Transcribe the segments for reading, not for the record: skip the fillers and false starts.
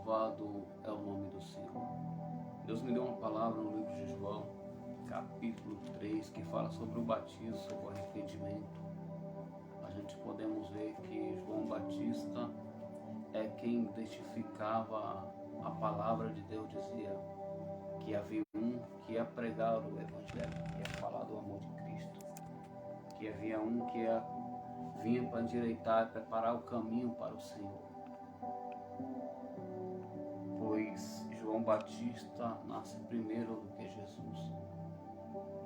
Louvado é o nome do Senhor. Deus me deu uma palavra no livro de João, capítulo 3, que fala sobre o batismo, sobre o arrependimento. A gente podemos ver que João Batista é quem testificava a palavra de Deus, dizia que havia um que ia pregar o Evangelho, que ia falar do amor de Cristo, que havia um que vinha para endireitar e preparar o caminho para o Senhor. Pois João Batista nasce primeiro do que Jesus.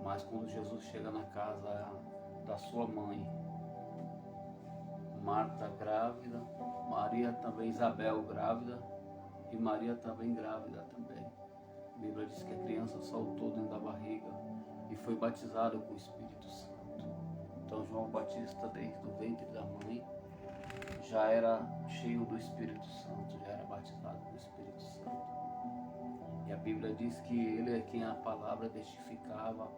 Mas quando Jesus chega na casa da sua mãe, Marta grávida, Maria também, Isabel grávida e Maria também grávida também. A Bíblia diz que a criança saltou dentro da barriga e foi batizada com o Espírito Santo. Então João Batista, desde o ventre da mãe, já era cheio do Espírito Santo, já era batizado com o Espírito Santo. E a Bíblia diz que ele é quem a palavra testificava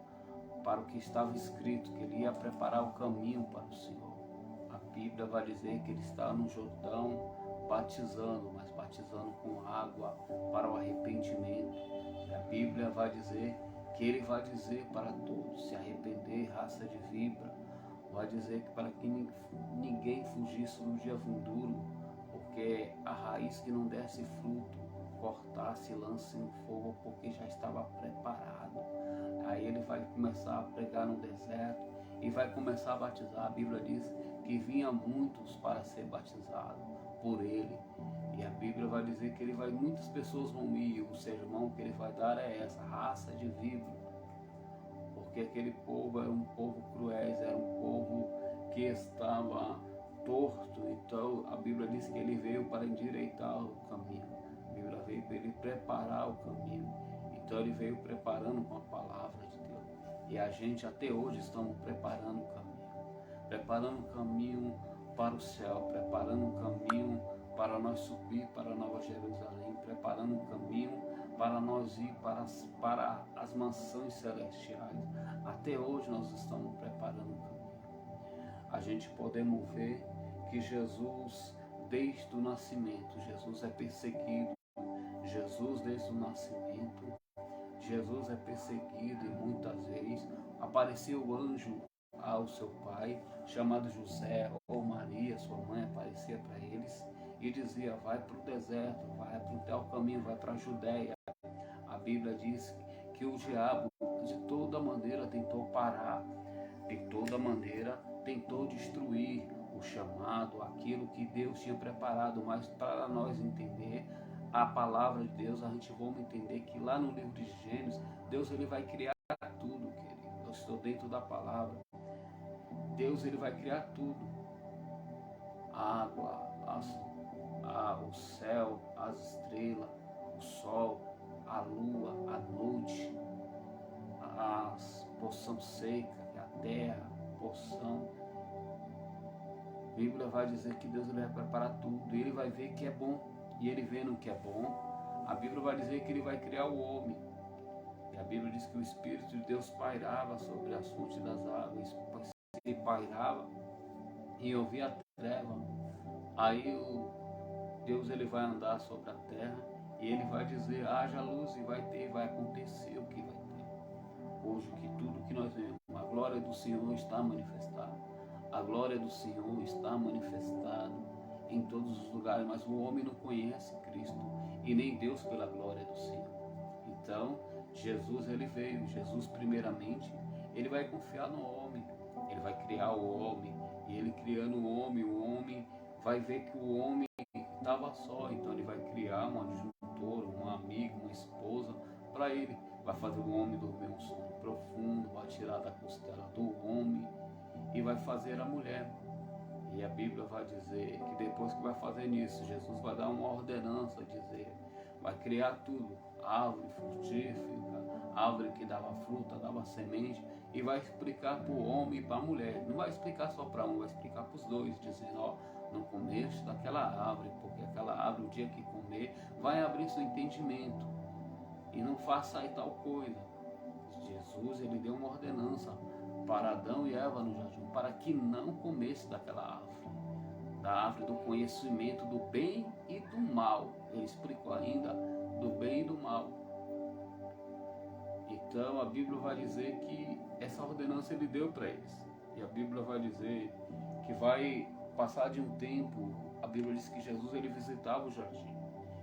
para o que estava escrito, que ele ia preparar o caminho para o Senhor. A Bíblia vai dizer que ele estava no Jordão batizando, mas batizando com água para o arrependimento. E a Bíblia vai dizer que ele vai dizer para todos se arrepender, raça de víbora. Vai dizer que para que ninguém fugisse do dia vindouro, porque a raiz que não desse fruto, cortasse e lance no fogo, porque já estava preparado. Aí ele vai começar a pregar no deserto e vai começar a batizar. A Bíblia diz que vinha muitos para ser batizados por ele. E a Bíblia vai dizer que muitas pessoas vão ir, o sermão que ele vai dar é essa, raça de víbora. Porque aquele povo era um povo cruel, era um povo que estava torto. Então a Bíblia diz que ele veio para endireitar o caminho. A Bíblia veio para ele preparar o caminho. Então ele veio preparando com a palavra de Deus. E a gente até hoje estamos preparando o caminho. Preparando o caminho para o céu, preparando o caminho para nós subir para a Nova Jerusalém, preparando o caminho para nós ir para as mansões celestiais. Até hoje nós estamos preparando o caminho. A gente podemos ver que Jesus, desde o nascimento, Jesus é perseguido. Jesus, desde o nascimento, Jesus é perseguido e muitas vezes apareceu o anjo ao seu pai, chamado José, ou Maria, sua mãe, aparecia para eles e dizia: vai para o deserto, vai para o teu caminho, vai para a Judéia. A Bíblia diz que o diabo de toda maneira tentou parar, de toda maneira tentou destruir o chamado, aquilo que Deus tinha preparado. Mas para nós entender a palavra de Deus, a gente vamos entender que lá no livro de Gênesis, Deus ele vai criar tudo, querido. Eu estou dentro da palavra. Deus ele vai criar tudo. A água, o céu, as estrelas, o sol, a lua, a noite, a porção seca, a terra, a porção. A Bíblia vai dizer que Deus ele vai preparar tudo. Ele vai ver que é bom. E ele vendo que é bom, a Bíblia vai dizer que ele vai criar o homem. E a Bíblia diz que o Espírito de Deus pairava sobre as fontes das águas. Ele pairava e ouvia a treva. Aí Deus ele vai andar sobre a terra e ele vai dizer: haja luz, e vai acontecer o que vai ter. Hoje que tudo que nós vemos, a glória do Senhor está manifestada. A glória do Senhor está manifestada em todos os lugares, mas o homem não conhece Cristo e nem Deus pela glória do Senhor. Então Jesus ele veio, Jesus primeiramente, ele vai confiar no homem, ele vai criar o homem, e ele criando o homem vai ver que o homem estava só, então ele vai criar um adjuntor, um amigo, uma esposa para ele, vai fazer o homem dormir um sono profundo, vai tirar da costela do homem e vai fazer a mulher. E a Bíblia vai dizer que depois que vai fazer isso, Jesus vai dar uma ordenança, dizer, vai criar tudo, árvore frutífera, árvore que dava fruta, dava semente, e vai explicar para o homem e para a mulher. Não vai explicar só para um, vai explicar para os dois, dizendo: ó, não comeste daquela árvore, porque aquela árvore, o dia que comer, vai abrir seu entendimento, e não faça aí tal coisa. Jesus, ele deu uma ordenança para Adão e Eva no jardim, para que não comesse daquela árvore. da árvore do conhecimento do bem e do mal. Ele explicou ainda do bem e do mal. Então a Bíblia vai dizer que essa ordenança ele deu para eles. E a Bíblia vai dizer que vai passar de um tempo. A Bíblia diz que Jesus ele visitava o jardim.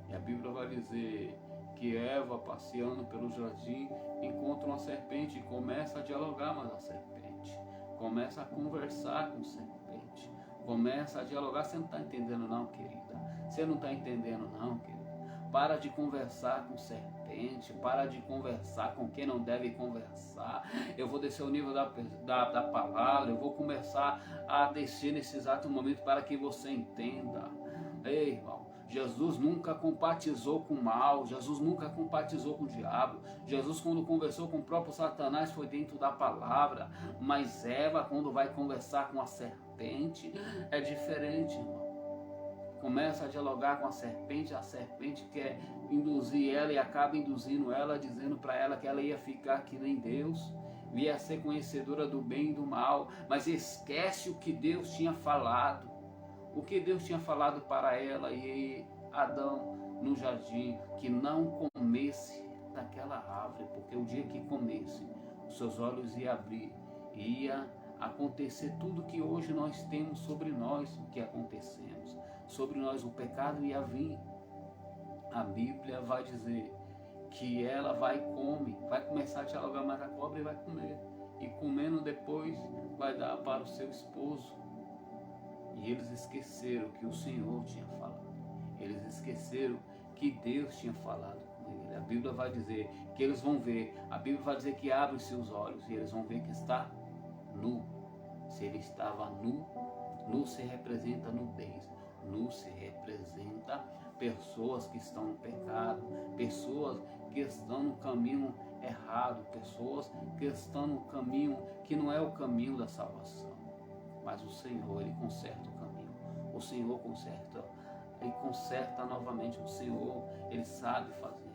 E a Bíblia vai dizer que Eva, passeando pelo jardim, encontra uma serpente e começa a dialogar mais a serpente. Começa a conversar com a serpente. Começa a dialogar. Você não está entendendo não, querida? Você não está entendendo não, querida? Para de conversar com serpente. Para de conversar com quem não deve conversar. Eu vou descer o nível da palavra. Eu vou começar a descer nesse exato momento para que você entenda. Ei, irmão. Jesus nunca compatizou com o mal, Jesus nunca compatizou com o diabo. Jesus, quando conversou com o próprio Satanás, foi dentro da palavra. Mas Eva, quando vai conversar com a serpente, é diferente, irmão. Começa a dialogar com a serpente quer induzir ela e acaba induzindo ela, dizendo para ela que ela ia ficar que nem Deus, ia ser conhecedora do bem e do mal, mas esquece o que Deus tinha falado. O que Deus tinha falado para ela e Adão no jardim, que não comesse daquela árvore, porque o dia que comesse, os seus olhos iam abrir, ia acontecer tudo que hoje nós temos sobre nós, o que acontecemos, sobre nós o pecado ia vir. A Bíblia vai dizer que ela vai começar a dialogar mais a cobra e vai comer, e comendo depois vai dar para o seu esposo. E eles esqueceram que o Senhor tinha falado. Eles esqueceram que Deus tinha falado com ele. A Bíblia vai dizer que eles vão ver. A Bíblia vai dizer que abre seus olhos e eles vão ver que está nu. Se ele estava nu, nu se representa nudez. Nu se representa pessoas que estão no pecado, pessoas que estão no caminho errado, pessoas que estão no caminho que não é o caminho da salvação. Mas o Senhor, Ele conserta o caminho. O Senhor conserta, Ele conserta novamente. O Senhor, Ele sabe fazer.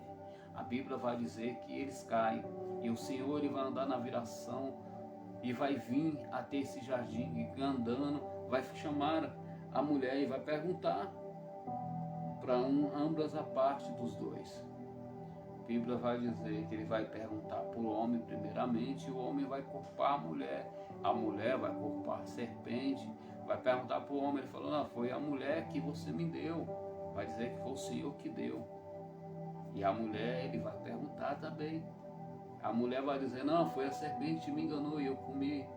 A Bíblia vai dizer que eles caem. E o Senhor, Ele vai andar na viração e vai vir até esse jardim. E andando, vai chamar a mulher e vai perguntar para ambas a parte dos dois. A Bíblia vai dizer que ele vai perguntar para o homem primeiramente, e o homem vai culpar a mulher vai culpar a serpente, vai perguntar para o homem, ele falou, não, foi a mulher que você me deu, vai dizer que foi o Senhor que deu. E a mulher, ele vai perguntar também, a mulher vai dizer, não, foi a serpente que me enganou e eu comi,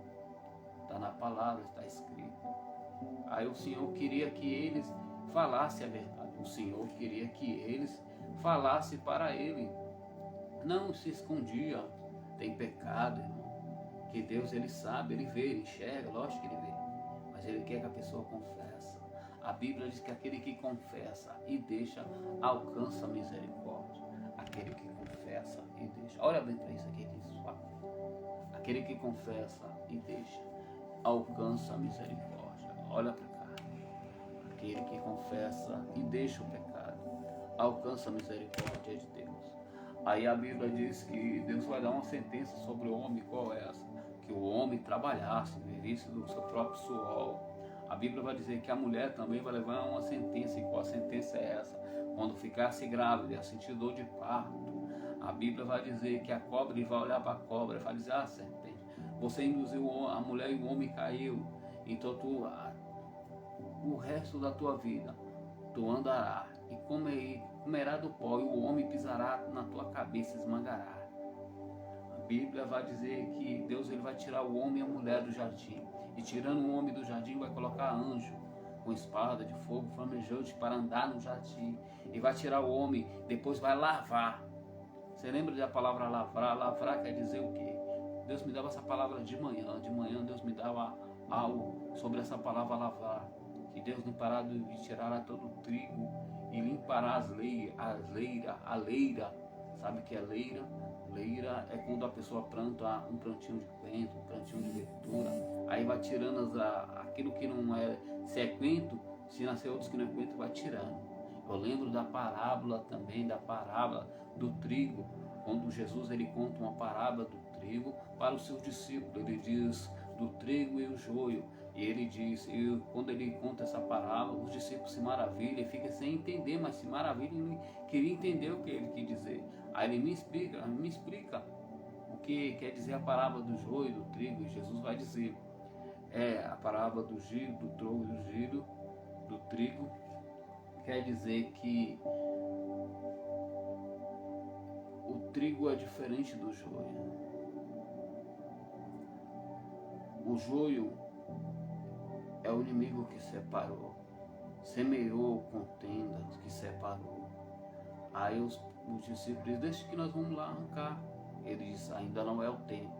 está na palavra, está escrito. Aí o Senhor queria que eles falassem a verdade, o Senhor queria que eles falasse para ele, não se escondia. Tem pecado, irmão, que Deus ele sabe, ele vê, ele enxerga, lógico que ele vê, mas ele quer que a pessoa confesse. A Bíblia diz que aquele que confessa e deixa alcança a misericórdia. Aquele que confessa e deixa, olha bem para isso aqui que diz, aquele que confessa e deixa alcança a misericórdia. Olha para cá, aquele que confessa e deixa o pecado alcança a misericórdia de Deus. Aí a Bíblia diz que Deus vai dar uma sentença sobre o homem. Qual é essa? Que o homem trabalhasse, vivesse do seu próprio suor. A Bíblia vai dizer que a mulher também vai levar uma sentença. E qual a sentença é essa? Quando ficasse grávida e sentir dor de parto, a Bíblia vai dizer que a cobra vai olhar para a cobra e vai dizer, serpente, você induziu a mulher e o homem caiu, então o resto da tua vida tu andará e comerá do pó, e o homem pisará na tua cabeça e esmagará. A Bíblia vai dizer que Deus ele vai tirar o homem e a mulher do jardim, e tirando o homem do jardim vai colocar anjo com espada de fogo flamejante para andar no jardim, e vai tirar o homem, depois vai lavar. Você lembra da palavra lavrar? Lavrar quer dizer o quê? Deus me dava essa palavra de manhã Deus me dava algo sobre essa palavra lavar, que Deus limpará de tirar todo o trigo e limpará a leira. Sabe o que é leira? Leira é quando a pessoa planta um plantinho de coentro, um plantinho de verdura, aí vai tirando aquilo que não é, se é coentro, se nascer outros que não é coentro, vai tirando. Eu lembro da parábola também, da parábola do trigo, quando Jesus ele conta uma parábola do trigo para os seus discípulos, ele diz do trigo e o joio, E ele diz, e quando ele conta essa parábola, os discípulos se maravilham, ele fica sem entender, mas se maravilham e queria entender o que ele quis dizer. Aí ele me explica o que quer dizer a parábola do joio e do trigo. E Jesus vai dizer, a parábola do giro, do trovo, do giro, do trigo, quer dizer que o trigo é diferente do joio. O joio é o inimigo que separou, semeou contendas, que separou. Aí os discípulos dizem, deixa que nós vamos lá arrancar. Ele diz, ainda não é o tempo,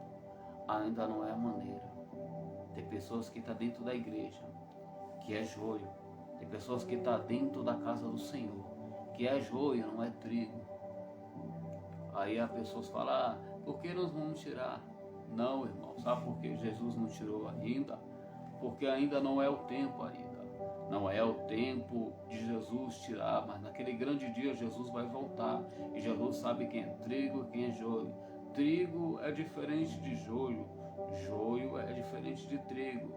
ainda não é a maneira. Tem pessoas que estão dentro da igreja, que é joio. Tem pessoas que estão dentro da casa do Senhor, que é joio, não é trigo. Aí as pessoas falam, por que nós vamos tirar? Não, irmão, sabe por que Jesus não tirou ainda? Porque ainda não é o tempo ainda. Não é o tempo de Jesus tirar, mas naquele grande dia Jesus vai voltar. E Jesus sabe quem é trigo e quem é joio. Trigo é diferente de joio. Joio é diferente de trigo.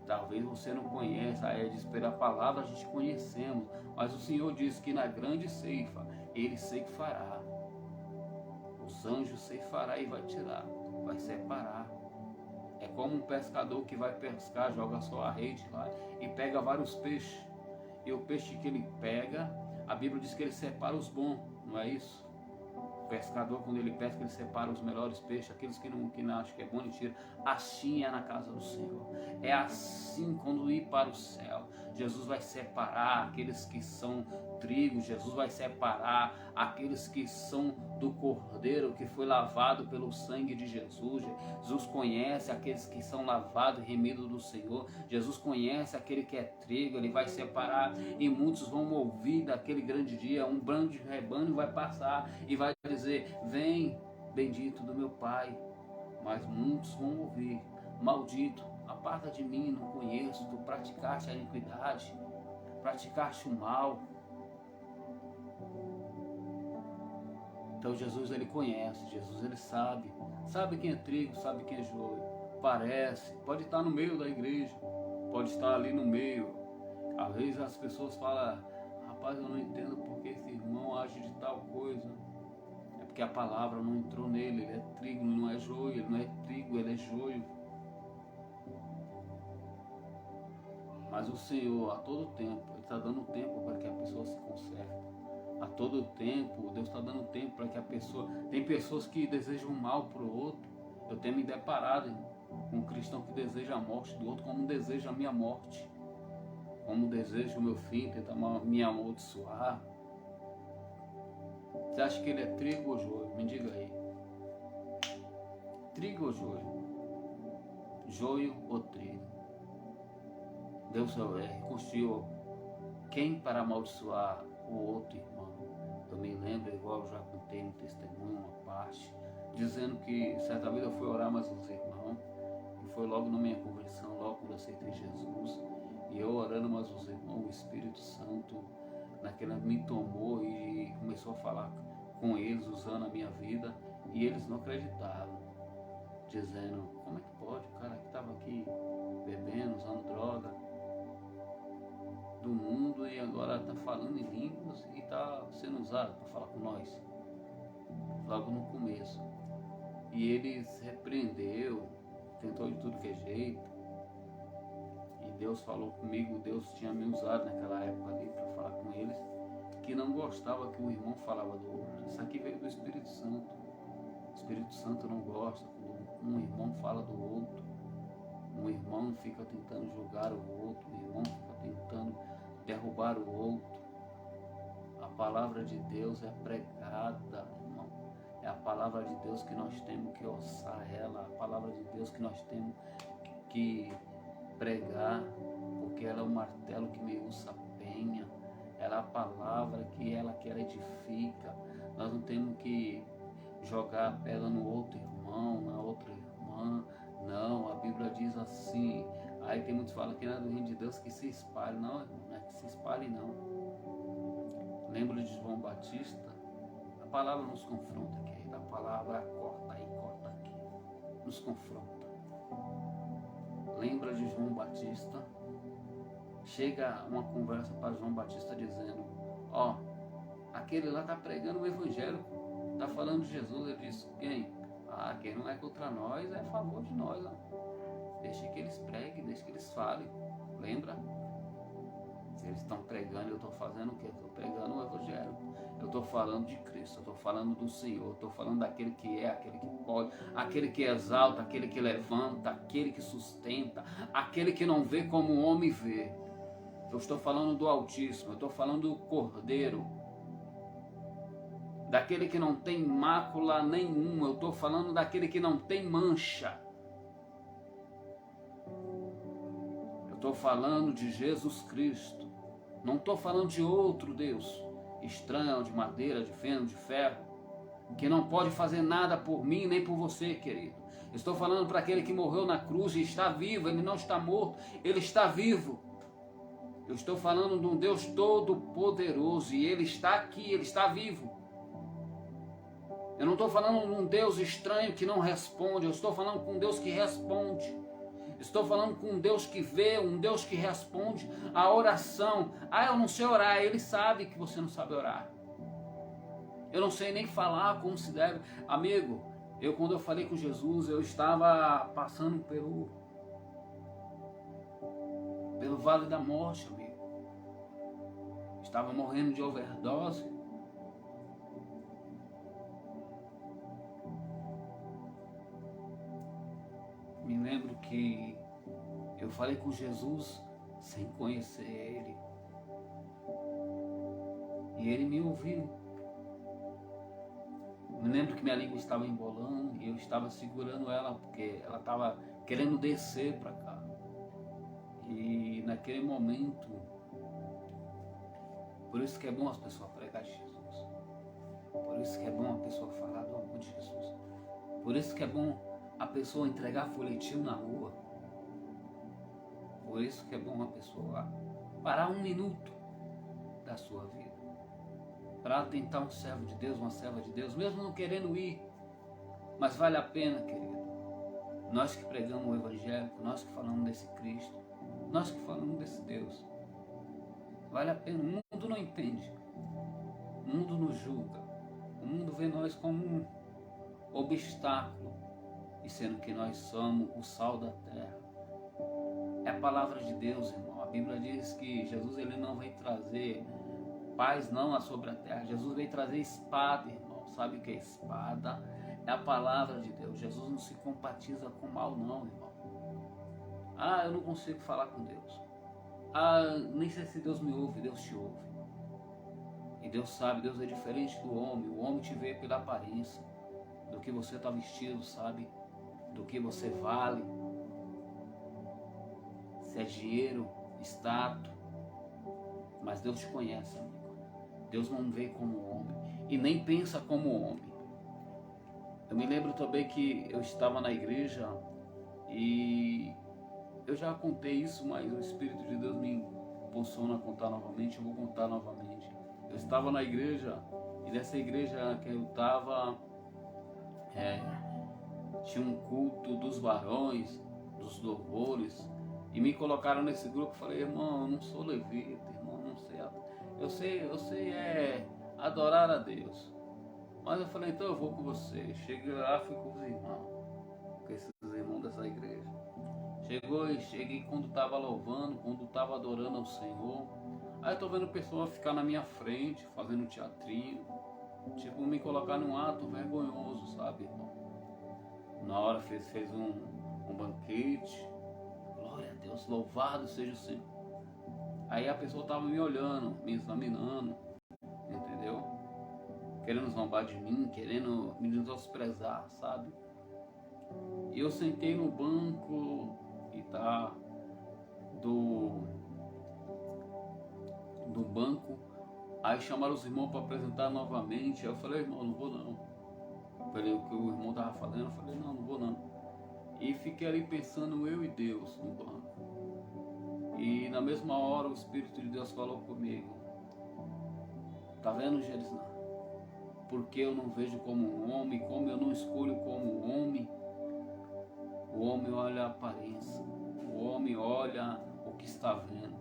Talvez você não conheça, aí diz pela palavra a gente conhecemos. Mas o Senhor diz que na grande ceifa Ele ceifará. Os anjos ceifará e vai tirar, vai separar. É como um pescador que vai pescar, joga só a rede lá e pega vários peixes. E o peixe que ele pega, a Bíblia diz que ele separa os bons, não é isso? O pescador, quando ele pesca, ele separa os melhores peixes, aqueles que não acham que é bom, ele tira. Assim é na casa do Senhor. É assim quando ir para o céu. Jesus vai separar aqueles que são trigo, Jesus vai separar aqueles que são do Cordeiro, que foi lavado pelo sangue de Jesus. Jesus conhece aqueles que são lavados e remidos do Senhor. Jesus conhece aquele que é trigo, Ele vai separar e muitos vão ouvir daquele grande dia. Um bando de rebanho vai passar e vai dizer, vem, bendito do meu Pai. Mas muitos vão ouvir, maldito, aparta de mim, não conheço, tu praticaste a iniquidade, praticaste o mal. Então Jesus, ele conhece, Jesus, ele sabe quem é trigo, sabe quem é joio. Parece, pode estar no meio da igreja, pode estar ali no meio. Às vezes as pessoas falam, rapaz, eu não entendo porque esse irmão age de tal coisa. É porque a palavra não entrou nele, ele é trigo, ele não é joio, ele não é trigo, ele é joio. Mas o Senhor, a todo tempo, Ele está dando tempo para que a pessoa se conserte. A todo tempo, Deus está dando tempo para que a pessoa... Tem pessoas que desejam mal para o outro. Eu tenho me deparado com um cristão que deseja a morte do outro como deseja a minha morte. Como deseja o meu fim, tenta me amaldiçoar. Você acha que ele é trigo ou joio? Me diga aí. Trigo ou joio? Joio ou trigo? Deus reconstruiu quem para amaldiçoar o outro irmão. Eu me lembro, igual eu já contei no testemunho, uma parte, dizendo que certa vez eu fui orar mais uns irmãos, e foi logo na minha conversão, logo quando eu aceitei Jesus, e eu orando mais uns irmãos, o Espírito Santo naquela me tomou e começou a falar com eles, usando a minha vida, e eles não acreditavam, dizendo, como é que pode, o cara que estava aqui bebendo, usando droga do mundo e agora está falando em línguas e está sendo usado para falar com nós, logo no começo. E ele se repreendeu, tentou de tudo que é jeito, e Deus falou comigo, Deus tinha me usado naquela época ali para falar com eles, que não gostava que o irmão falava do outro. Isso aqui veio do Espírito Santo. O Espírito Santo não gosta quando um irmão fala do outro. Um irmão fica tentando julgar o outro, um irmão fica tentando derrubar o outro. A palavra de Deus é pregada, irmão. É a palavra de Deus que nós temos que ossar ela, a palavra de Deus que nós temos que pregar, porque ela é o martelo que me usa a penha, ela é a palavra que ela edifica. Nós não temos que jogar a pedra no outro irmão, na outra irmã. Não, a Bíblia diz assim. Aí tem muitos que falam que não é do reino de Deus que se espalhe. Não, não é que se espalhe não. Lembro de João Batista. A palavra nos confronta, querido. A palavra corta aí, corta aqui. Nos confronta. lembra de João Batista. Chega uma conversa para João Batista dizendo: ó, aquele lá está pregando o evangelho, está falando de Jesus. Ele disse: quem? Ah, quem não é contra nós é a favor de nós. Ó. Deixe que eles preguem, deixe que eles falem. Lembra? Se eles estão pregando, eu estou fazendo o quê? Eu estou pregando o evangelho. Eu estou falando de Cristo, eu estou falando do Senhor, eu estou falando daquele que é, aquele que pode, aquele que exalta, aquele que levanta, aquele que sustenta, aquele que não vê como o homem vê. Eu estou falando do Altíssimo, eu estou falando do Cordeiro, daquele que não tem mácula nenhuma, eu estou falando daquele que não tem mancha. Eu estou falando de Jesus Cristo, não estou falando de outro Deus, estranho, de madeira, de feno, de ferro, que não pode fazer nada por mim nem por você, querido. Estou falando para aquele que morreu na cruz e está vivo, ele não está morto, ele está vivo. Eu estou falando de um Deus todo-poderoso e Ele está aqui, Ele está vivo. Eu não estou falando de um Deus estranho que não responde, eu estou falando com um Deus que responde. Estou falando com um Deus que vê, um Deus que responde a oração. Ah, eu não sei orar, Ele sabe que você não sabe orar. Eu não sei nem falar como se deve. Amigo, quando eu falei com Jesus, eu estava passando pelo vale da morte, amigo. Estava morrendo de overdose. Me lembro que eu falei com Jesus sem conhecer Ele. E Ele me ouviu. Me lembro que minha língua estava embolando e eu estava segurando ela porque ela estava querendo descer para cá. E naquele momento, por isso que é bom as pessoas pregar de Jesus. Por isso que é bom a pessoa falar do amor de Jesus. Por isso que é bom a pessoa entregar folhetinho na rua. Por isso que é bom a pessoa parar um minuto da sua vida para tentar um servo de Deus, uma serva de Deus, mesmo não querendo ir. Mas vale a pena, querido. Nós que pregamos o Evangelho, nós que falamos desse Cristo, nós que falamos desse Deus, vale a pena. O mundo não entende, o mundo nos julga, o mundo vê nós como um obstáculo, e sendo que nós somos o sal da terra. É a palavra de Deus, irmão. A Bíblia diz que Jesus ele não veio trazer paz não sobre a terra, Jesus veio trazer espada, irmão. Sabe o que é espada? É a palavra de Deus. Jesus não se compatiza com o mal não, irmão. Ah, eu não consigo falar com Deus. Ah, nem sei se Deus me ouve. Deus te ouve. E Deus sabe, Deus é diferente do homem. O homem te vê pela aparência, do que você está vestido, sabe? Do que você vale. Se é dinheiro, status. Mas Deus te conhece, amigo. Deus não vê como homem. E nem pensa como homem. Eu me lembro também que eu estava na igreja e eu já contei isso, mas o Espírito de Deus me impulsiona a contar novamente, eu vou contar novamente. Eu estava na igreja e nessa igreja que eu estava, tinha um culto dos varões, dos louvores, e me colocaram nesse grupo. Falei, irmão, eu não sou levita, irmão, não sei, eu sei adorar a Deus. Mas eu falei, então eu vou com você. Cheguei lá, fui com os irmãos, com esses irmãos dessa igreja. Cheguei quando estava louvando, quando estava adorando ao Senhor. Aí eu tô vendo pessoas ficar na minha frente, fazendo teatrinho. Tipo, me colocar num ato vergonhoso, sabe, irmão? Na hora fez um banquete. Glória a Deus, louvado seja o Senhor. Aí a pessoa estava me olhando, me examinando, entendeu? Querendo zombar de mim, querendo me menosprezar, sabe? E eu sentei no banco e tá do banco. Aí chamaram os irmãos para apresentar novamente. Aí eu falei, irmão, não vou não. Falei o que o irmão tava falando, eu falei, não vou não. E fiquei ali pensando, eu e Deus no banco. E na mesma hora o Espírito de Deus falou comigo. Tá vendo, Gerisna? Porque eu não vejo como um homem, como eu não escolho como um homem. O homem olha a aparência, o o homem olha o que está vendo.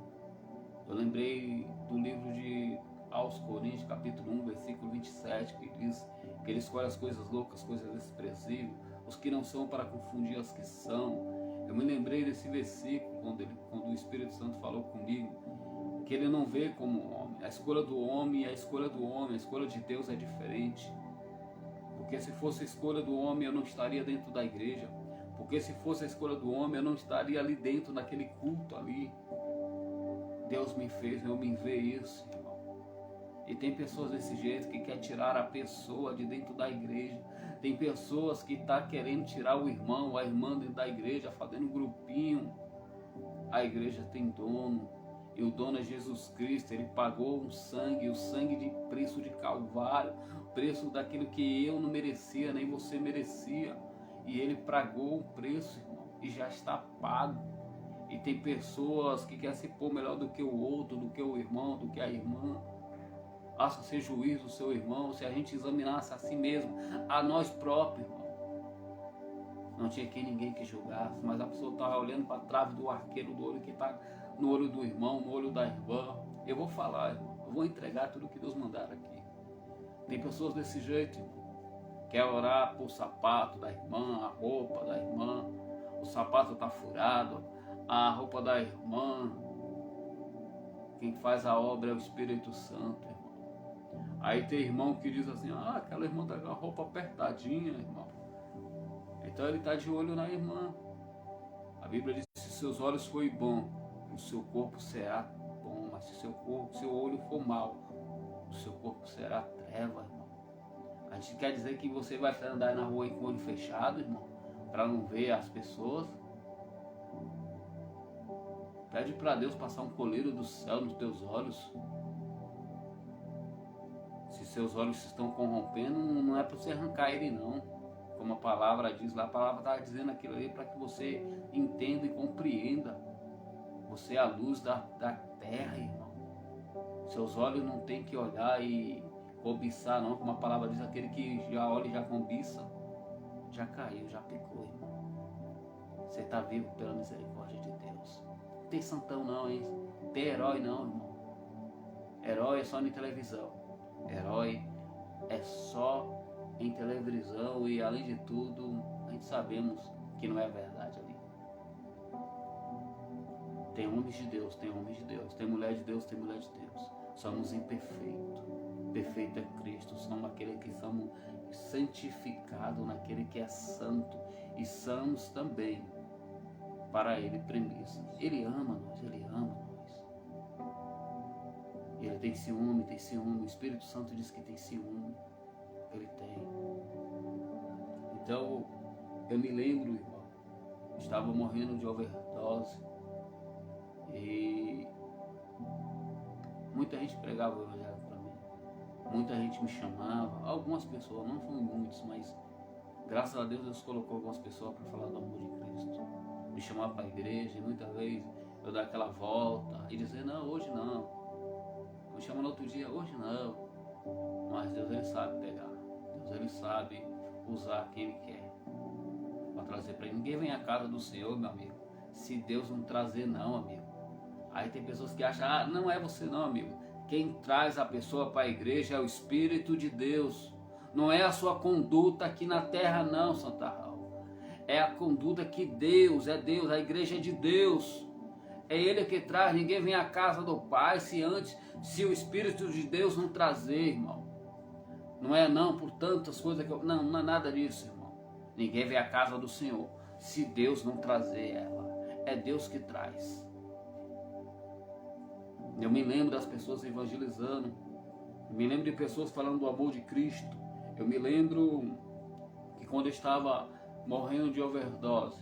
Eu lembrei do livro de aos Coríntios, capítulo 1, versículo 27, que diz que ele escolhe as coisas loucas, coisas desprezíveis, os que não são para confundir as que são. Eu me lembrei desse versículo quando o Espírito Santo falou comigo, que ele não vê como um homem. A escolha do homem é a escolha do homem, a escolha de Deus é diferente. Porque se fosse a escolha do homem, eu não estaria dentro da igreja. Porque se fosse a escolha do homem, eu não estaria ali dentro daquele culto ali. Deus me fez, eu me vê isso, irmão. E tem pessoas desse jeito que quer tirar a pessoa de dentro da igreja. Tem pessoas que estão querendo tirar o irmão, a irmã dentro da igreja, fazendo grupinho. A igreja tem dono. E o dono é Jesus Cristo. Ele pagou um sangue, o sangue de preço de Calvário. O preço daquilo que eu não merecia, nem você merecia. E ele pagou o preço, irmão. E já está pago. E tem pessoas que querem se pôr melhor do que o outro, do que o irmão, do que a irmã. Faça ser juiz do seu irmão. Se a gente examinasse a si mesmo, a nós próprios, irmão, não tinha aqui ninguém que julgasse, mas a pessoa estava olhando para a trave do arqueiro do olho que está no olho do irmão, no olho da irmã. Eu vou falar, irmão, eu vou entregar tudo que Deus mandar aqui. Tem pessoas desse jeito, irmão. Quer orar por sapato da irmã, a roupa da irmã, o sapato está furado, a roupa da irmã. Quem faz a obra é o Espírito Santo, irmão. Aí tem irmão que diz assim, aquela irmã está com a roupa apertadinha, irmão. Então ele está de olho na irmã. A Bíblia diz que se seus olhos forem bons, o seu corpo será bom. Mas se seu olho for mau, o seu corpo será treva, irmão. A gente quer dizer que você vai andar na rua com o olho fechado, irmão, para não ver as pessoas. Pede para Deus passar um colírio do céu nos teus olhos. Se seus olhos se estão corrompendo, não é para você arrancar ele não. Como a palavra diz lá, a palavra está dizendo aquilo ali para que você entenda e compreenda. Você é a luz da terra, irmão. Seus olhos não tem que olhar e cobiçar não, como a palavra diz, aquele que já olha e já cobiça, já caiu, já pecou, irmão. Você está vivo pela misericórdia de Deus. Não tem santão não, hein? Não tem herói não, irmão. Herói é só na televisão. Herói é só em televisão e, além de tudo, a gente sabemos que não é verdade ali. Tem homens de Deus, tem homens de Deus, tem mulher de Deus, tem mulher de Deus. Somos imperfeitos. Perfeito é Cristo. Somos aquele que somos santificados naquele que é santo. E somos também para Ele premissa. Ele ama nós, Ele ama nós. Ele tem ciúme, tem ciúme. O Espírito Santo diz que tem ciúme. Ele tem. Então, eu me lembro, irmão, estava morrendo de overdose e muita gente pregava o evangelho para mim. Muita gente me chamava, algumas pessoas, não foram muitos, mas graças a Deus Deus colocou algumas pessoas para falar do amor de Cristo. Me chamava para a igreja e muitas vezes eu dar aquela volta e dizer, não, hoje não. Me chama no outro dia, hoje não. Mas Deus ele sabe pegar. Deus ele sabe usar quem ele quer para trazer para ele. Ninguém vem à casa do Senhor, meu amigo, se Deus não trazer não, amigo. Aí tem pessoas que acham, não é você não, amigo. Quem traz a pessoa para a igreja é o Espírito de Deus. Não é a sua conduta aqui na terra não, Santa Raul. É a conduta que Deus, a igreja é de Deus. É Ele que traz, ninguém vem à casa do Pai se o Espírito de Deus não trazer, irmão. Não é não, por tantas coisas que não é nada disso, irmão. Ninguém vem à casa do Senhor se Deus não trazer ela. É Deus que traz. Eu me lembro das pessoas evangelizando. Eu me lembro de pessoas falando do amor de Cristo. Eu me lembro que quando eu estava morrendo de overdose,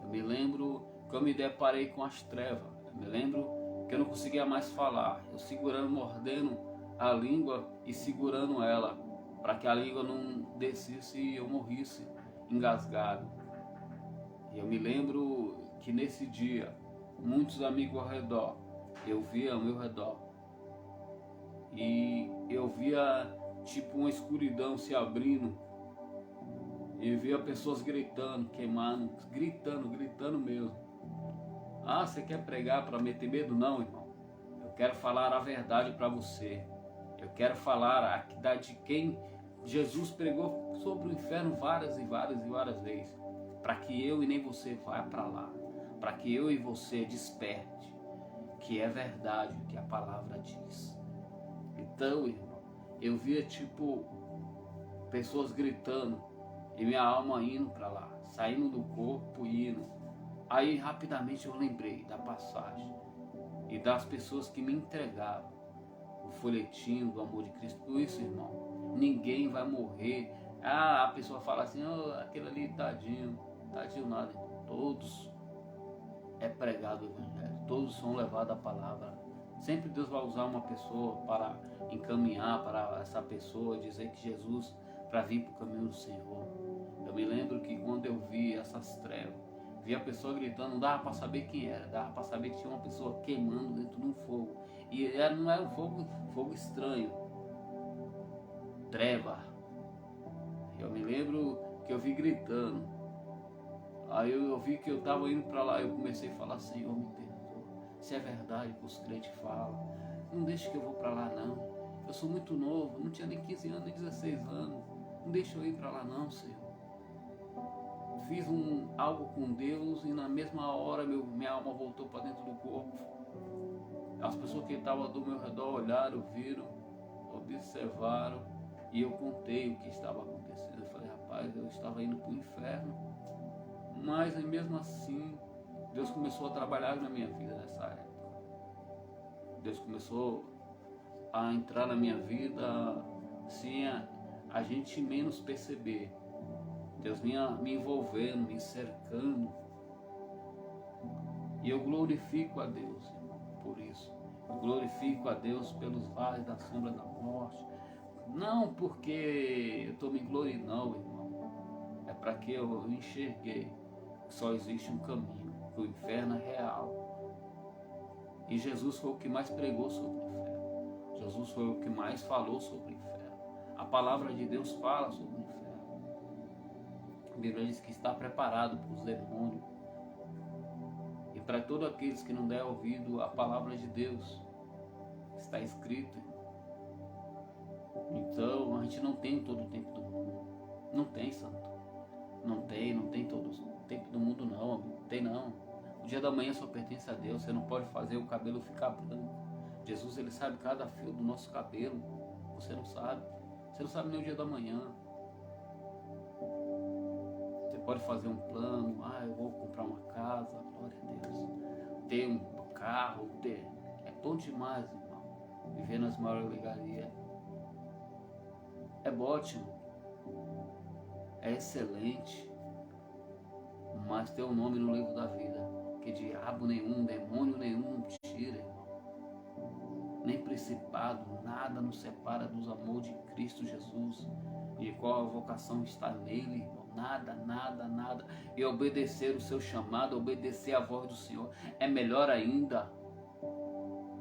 eu me lembro que eu me deparei com as trevas. Eu me lembro que eu não conseguia mais falar. Eu segurando, mordendo a língua e segurando ela, para que a língua não descesse e eu morrisse engasgado. E eu me lembro que nesse dia, muitos amigos ao redor, eu via ao meu redor, e eu via tipo uma escuridão se abrindo, e via pessoas gritando, queimando, gritando mesmo. Ah, você quer pregar para meter medo? Não, irmão. Eu quero falar a verdade para você. Eu quero falar de quem Jesus pregou sobre o inferno várias e várias e várias vezes. Para que eu e nem você vá para lá. Para que eu e você desperte que é verdade o que a palavra diz. Então, irmão, eu via tipo pessoas gritando e minha alma indo para lá, saindo do corpo e indo. Aí rapidamente eu lembrei da passagem e das pessoas que me entregavam o folhetinho do amor de Cristo. Por isso, irmão, ninguém vai morrer. Ah, a pessoa fala assim, oh, aquele ali tadinho, tadinho nada. Todos é pregado o evangelho, todos são levados à palavra. Sempre Deus vai usar uma pessoa para encaminhar para essa pessoa, dizer que Jesus, para vir para o caminho do Senhor. Eu me lembro que quando eu vi essas trevas, vi a pessoa gritando, não dava para saber quem era, dava para saber que tinha uma pessoa queimando dentro de um fogo. E não era um fogo estranho, treva. Eu me lembro que eu vi gritando. Aí eu vi que eu estava indo para lá, eu comecei a falar, Senhor, me perdoa. Se é verdade que os crentes falam, não deixe que eu vou para lá não. Eu sou muito novo, não tinha nem 15 anos, nem 16 anos. Não deixa eu ir para lá não, Senhor. Fiz algo com Deus e na mesma hora minha alma voltou para dentro do corpo. As pessoas que estavam do meu redor olharam, viram, observaram e eu contei o que estava acontecendo. Eu falei, rapaz, eu estava indo para o inferno. Mas mesmo assim, Deus começou a trabalhar na minha vida nessa época. Deus começou a entrar na minha vida sem a gente menos perceber. Deus vinha me envolvendo, me cercando. E eu glorifico a Deus por isso. Eu glorifico a Deus pelos vales da sombra da morte. Não porque eu estou me gloriando, não, irmão. É para que eu enxerguei que só existe um caminho, que o inferno é real. E Jesus foi o que mais pregou sobre o inferno. Jesus foi o que mais falou sobre o inferno. A palavra de Deus fala sobre o inferno. A Bíblia diz que está preparado para os demônios. E para todos aqueles que não der ouvido à palavra de Deus, está escrito. Então a gente não tem todo o tempo do mundo. Não tem, santo. Não tem todo o tempo do mundo não, amigo. Não tem não. O dia da manhã só pertence a Deus. Você não pode fazer o cabelo ficar branco. Jesus, ele sabe cada fio do nosso cabelo. Você não sabe. Você não sabe nem o dia da manhã. Você pode fazer um plano. Ah, eu vou comprar uma casa. Glória a Deus. Ter um carro. É bom demais, irmão. Viver nas maiores regalias. É ótimo. É excelente. Mas ter um nome no livro da vida. Que diabo nenhum, demônio nenhum tira, irmão. Nem principado, nada nos separa dos amores de Cristo Jesus. E qual a vocação está nele, irmão. Nada, nada, nada. E obedecer o seu chamado, obedecer a voz do Senhor é melhor ainda.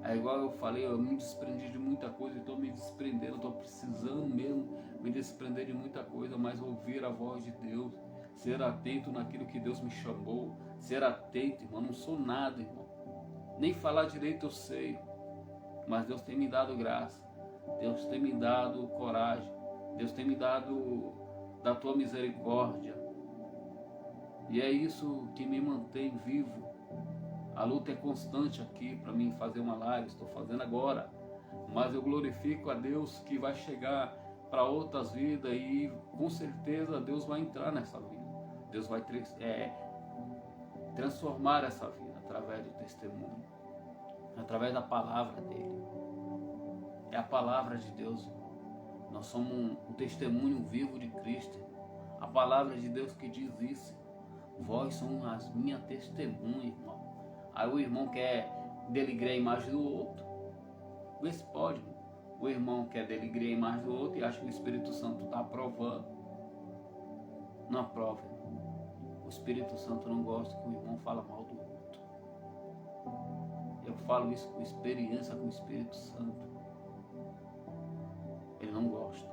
É igual eu falei, eu me desprendi de muita coisa, estou me desprendendo, estou precisando mesmo me desprender de muita coisa, mas ouvir a voz de Deus, ser atento naquilo que Deus me chamou, ser atento, irmão, não sou nada, irmão. Nem falar direito eu sei, mas Deus tem me dado graça, Deus tem me dado coragem, Deus tem me dado da tua misericórdia. E é isso que me mantém vivo. A luta é constante aqui para mim fazer uma live, estou fazendo agora. Mas eu glorifico a Deus que vai chegar para outras vidas e com certeza Deus vai entrar nessa vida. Deus vai transformar essa vida através do testemunho, através da palavra dele. É a palavra de Deus. Nós somos um testemunho vivo de Cristo. A palavra de Deus que diz isso. Vós são as minhas testemunhas, irmão. Aí o irmão quer denigrir a imagem do outro. Vê se pode. O irmão quer denigrir a imagem do outro e acha que o Espírito Santo está aprovando. Não aprova. O Espírito Santo não gosta que o irmão fala mal do outro. Eu falo isso com experiência com o Espírito Santo. Ele não gosta.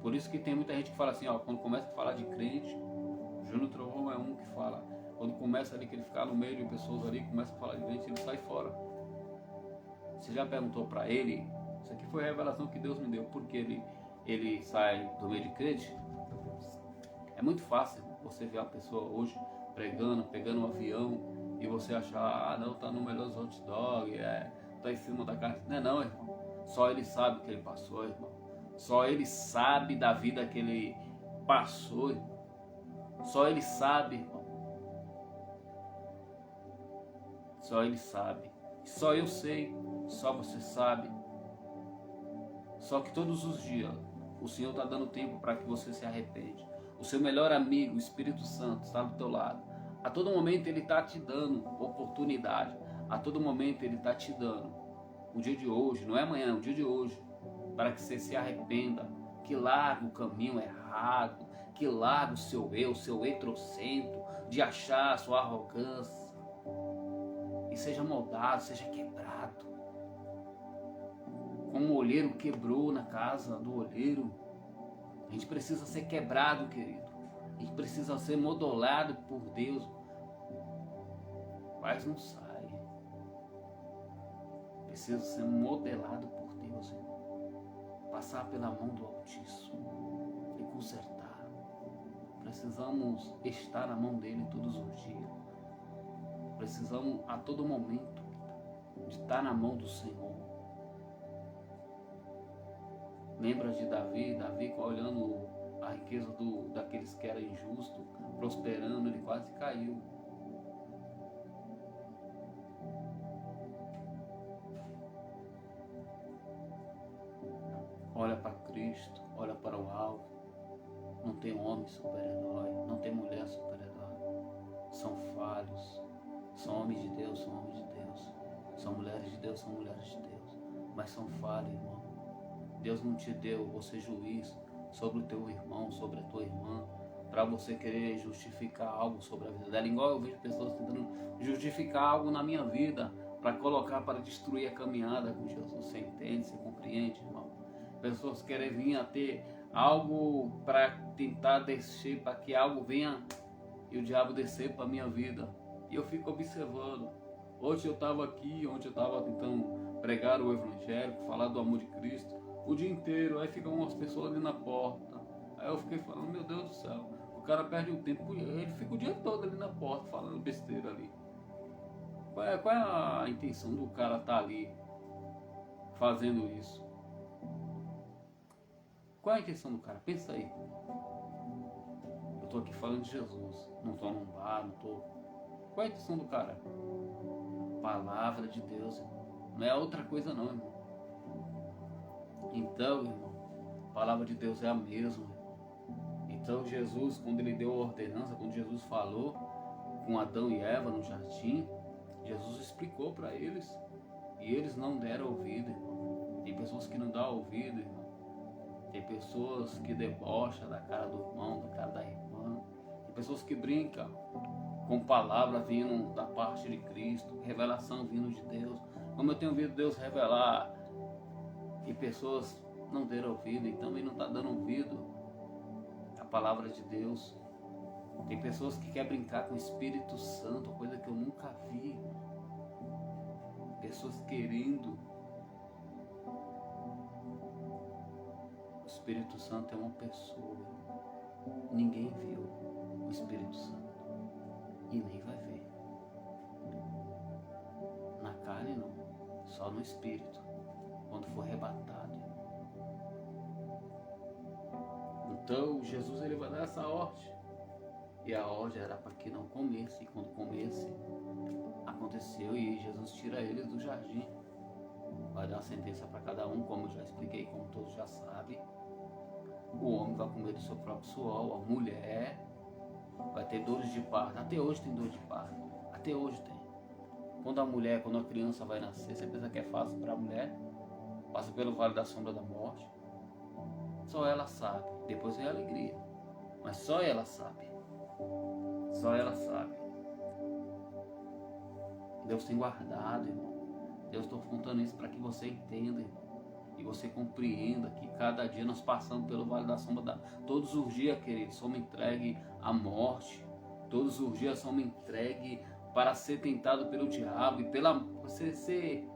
Por isso que tem muita gente que fala assim, ó, quando começa a falar de crente, Júnior Trovão é um que fala, Quando começa ali que ele ficar no meio de pessoas ali, começa a falar de gente, ele sai fora. Você já perguntou para ele? Isso aqui foi a revelação que Deus me deu. Por que ele sai do meio de crente? É muito fácil você ver a pessoa hoje pregando, pegando um avião e você achar, não, tá no melhor hot dog, tá em cima da carne. Não é não, irmão. Só ele sabe o que ele passou, irmão. Só ele sabe da vida que ele passou, irmão. Só ele sabe, irmão. Só ele sabe. Só eu sei. Só você sabe. Só que todos os dias o Senhor está dando tempo para que você se arrepende. O seu melhor amigo, o Espírito Santo, está do teu lado. A todo momento ele está te dando oportunidade. A todo momento ele está te dando o dia de hoje, não é amanhã, é o dia de hoje, para que você se arrependa, que largue o caminho errado, que largue o seu eu, seu etrocentro, de achar a sua arrogância, e seja moldado, seja quebrado. Como o olheiro quebrou na casa do olheiro, a gente precisa ser quebrado, querido. A gente precisa ser modelado por Deus, mas não sai. Precisa ser modelado por Deus, irmão. Passar pela mão do Altíssimo e consertar. Precisamos estar na mão dele todos os dias. Precisamos a todo momento de estar na mão do Senhor. Lembra de Davi? Davi olhando a riqueza daqueles que eram injustos, prosperando, ele quase caiu. Olha para Cristo, olha para o alvo. Não tem homem super-herói, não tem mulher super-herói. São falhos, são homens de Deus, são homens de Deus. São mulheres de Deus, são mulheres de Deus. Mas são falhos, irmão. Deus não te deu você juiz sobre o teu irmão, sobre a tua irmã, para você querer justificar algo sobre a vida dela. Igual eu vejo pessoas tentando justificar algo na minha vida, para colocar, para destruir a caminhada com Jesus. Você entende, você compreende, irmão? Pessoas querem vir a ter algo para tentar descer, para que algo venha e o diabo descer para a minha vida. E eu fico observando. Hoje eu estava aqui, ontem eu estava tentando pregar o evangelho, falar do amor de Cristo, o dia inteiro. Aí ficam umas pessoas ali na porta. Aí eu fiquei falando, meu Deus do céu, o cara perde o tempo, ele fica o dia todo ali na porta falando besteira ali. Qual é a intenção do cara estar ali fazendo isso? Qual é a intenção do cara? Pensa aí. Eu estou aqui falando de Jesus, não estou num bar, não estou... Qual é a intenção do cara? Palavra de Deus, irmão. Não é outra coisa não, irmão. Então, irmão, a palavra de Deus é a mesma. Então Jesus, quando ele deu a ordenança, quando Jesus falou com Adão e Eva no jardim, Jesus explicou para eles e eles não deram ouvido, irmão. Tem pessoas que não dão ouvido, irmão. Tem pessoas que debocham da cara do irmão, da cara da irmã. Tem pessoas que brincam com palavra vindo da parte de Cristo, revelação vindo de Deus. Como eu tenho ouvido Deus revelar, e pessoas não deram ouvido, e também não está dando ouvido à palavra de Deus. Tem pessoas que querem brincar com o Espírito Santo, coisa que eu nunca vi. Pessoas querendo. O Espírito Santo é uma pessoa. Ninguém viu o Espírito Santo. E nem vai ver. Na carne não, só no Espírito, quando for arrebatado. Então Jesus ele vai dar essa ordem. E a ordem era para que não comesse. E quando comesse, aconteceu e Jesus tira eles do jardim. Vai dar a sentença para cada um, como eu já expliquei, como todos já sabem. O homem vai comer do seu próprio suor, a mulher vai ter dores de parto. Até hoje tem dor de parto. Até hoje tem. Quando a criança vai nascer, você pensa que é fácil para a mulher? Passa pelo vale da sombra da morte. Só ela sabe. Depois vem a alegria. Mas só ela sabe. Só ela sabe. Deus tem guardado, irmão. Deus está contando isso para que você entenda, irmão. E você compreenda que cada dia nós passamos pelo vale da sombra da... Todos os dias, queridos, somos entregues à morte. Todos os dias somos entregues para ser tentado pelo diabo e pela você ser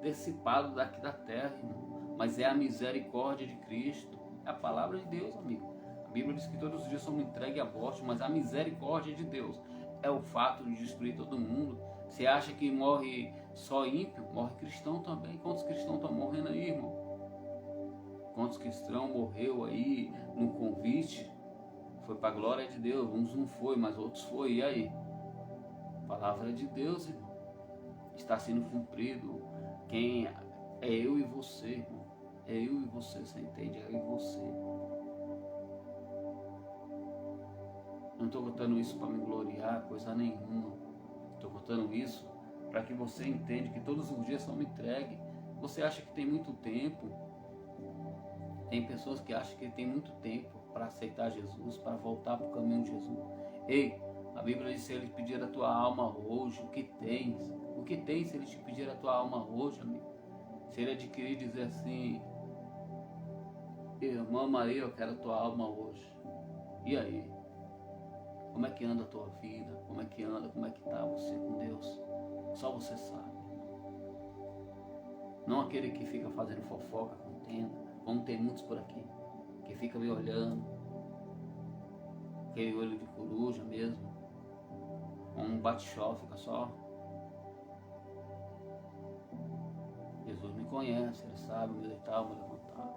dissipado daqui da terra, irmão. Mas é a misericórdia de Cristo, é a palavra de Deus, amigo. A Bíblia diz que todos os dias somos entregues à morte, mas a misericórdia de Deus é o fato de destruir todo mundo. Você acha que morre só ímpio? Morre cristão também. Quantos cristãos estão morrendo aí, irmão? Quantos cristãos morreu aí no convite? Foi para a glória de Deus. Uns não foi, mas outros foi. E aí? A palavra de Deus, irmão, está sendo cumprido. Quem é eu e você, irmão? É eu e você, você entende? É eu e você. Não estou contando isso para me gloriar, coisa nenhuma. Estou contando isso para que você entenda que todos os dias são entregues. Você acha que tem muito tempo? Tem pessoas que acham que tem muito tempo para aceitar Jesus, para voltar para o caminho de Jesus. Ei, a Bíblia diz: se ele pedir a tua alma hoje, o que tens? O que tens se ele te pedir a tua alma hoje, amigo? Se ele adquirir e dizer assim: irmã Maria, eu quero a tua alma hoje. E aí? Como é que anda a tua vida? Como é que anda? Como é que está você com Deus? Só você sabe. Não aquele que fica fazendo fofoca, contenda, como tem muitos por aqui, que fica me olhando, aquele olho de coruja mesmo, um bate-chó, fica só. Jesus me conhece, ele sabe o meu deitar, o meu levantar.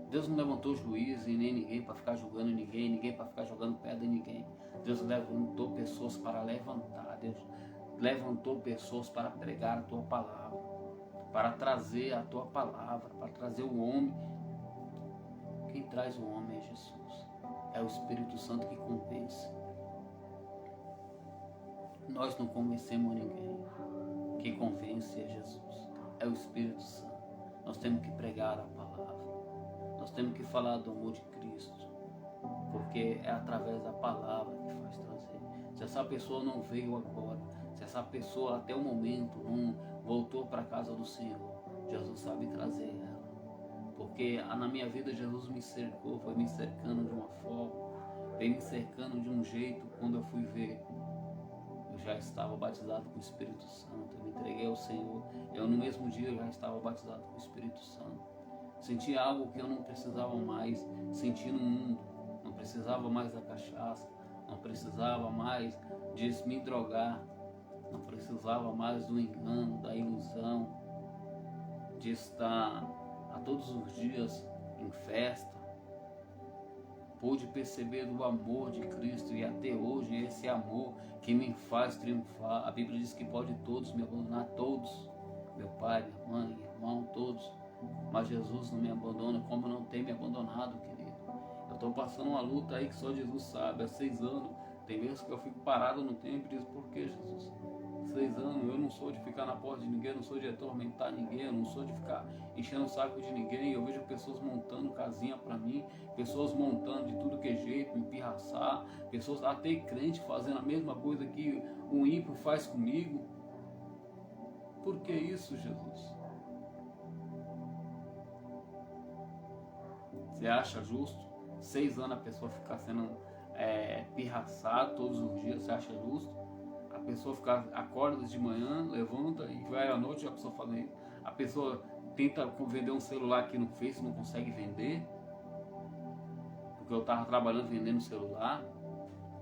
Deus não levantou juiz e nem ninguém para ficar julgando ninguém, ninguém para ficar jogando pedra em ninguém. Deus levantou pessoas para levantar, Deus levantou pessoas para pregar a tua palavra, para trazer a tua palavra, para trazer o homem. Quem traz o homem é Jesus, é o Espírito Santo que convence. Nós não convencemos ninguém, quem convence é Jesus, é o Espírito Santo. Nós temos que pregar a palavra, nós temos que falar do amor de Cristo, porque é através da palavra que faz trazer. Se essa pessoa não veio agora, se essa pessoa até o momento não voltou para a casa do Senhor, Jesus sabe trazer ela. Porque na minha vida Jesus me cercou, foi me cercando de uma forma, veio me cercando de um jeito. Quando eu fui ver, eu já estava batizado com o Espírito Santo, eu me entreguei ao Senhor. Eu no mesmo dia já estava batizado com o Espírito Santo. Senti algo que eu não precisava mais sentir no mundo. Não precisava mais da cachaça, não precisava mais de me drogar, não precisava mais do engano, da ilusão, de estar a todos os dias em festa. Pude perceber do amor de Cristo e até hoje esse amor que me faz triunfar. A Bíblia diz que pode todos me abandonar, todos, meu pai, minha mãe, irmão, todos, mas Jesus não me abandona como não tem me abandonado, querido. Eu estou passando uma luta aí que só Jesus sabe, há 6 anos, tem vezes que eu fico parado no tempo e digo: por que, Jesus? 6 anos, eu não sou de ficar na porta de ninguém, eu não sou de atormentar ninguém, eu não sou de ficar enchendo o saco de ninguém. Eu vejo pessoas montando casinha para mim, pessoas montando de tudo que é jeito, me pirraçar, pessoas até crente fazendo a mesma coisa que o ímpio faz comigo. Por que isso, Jesus? Você acha justo 6 anos a pessoa ficar sendo pirraçada todos os dias? Você acha justo? A pessoa acorda de manhã, levanta e vai à noite, a pessoa fala isso. A pessoa tenta vender um celular aqui no Face, não consegue vender, porque eu estava trabalhando vendendo celular.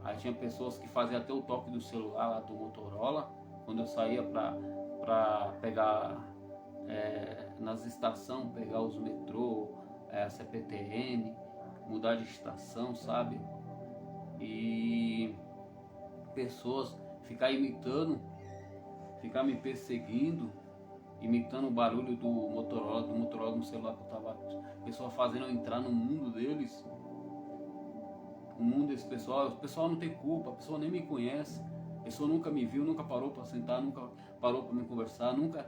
Aí tinha pessoas que faziam até o toque do celular lá do Motorola, quando eu saía para pegar nas estações, pegar os metrô, a CPTM, mudar de estação, sabe? E pessoas ficar imitando, ficar me perseguindo, imitando o barulho do Motorola no celular que eu tava, pessoal fazendo eu entrar no mundo deles. O mundo desse pessoal, o pessoal não tem culpa, a pessoa nem me conhece, a pessoa nunca me viu, nunca parou para sentar, nunca parou para me conversar, nunca,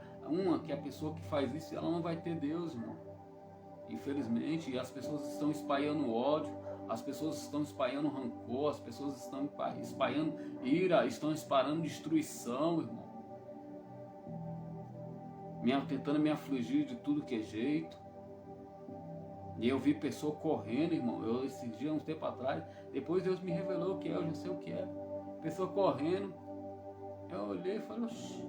que a pessoa que faz isso, ela não vai ter Deus, irmão. Infelizmente, as pessoas estão espalhando ódio, as pessoas estão espalhando rancor, as pessoas estão espalhando ira, estão espalhando destruição, irmão. Tentando me afligir de tudo que é jeito. E eu vi pessoa correndo, irmão. Esses dias, uns tempo atrás, depois Deus me revelou o que é, eu já sei o que é. pessoa correndo. Eu olhei e falei, oxi,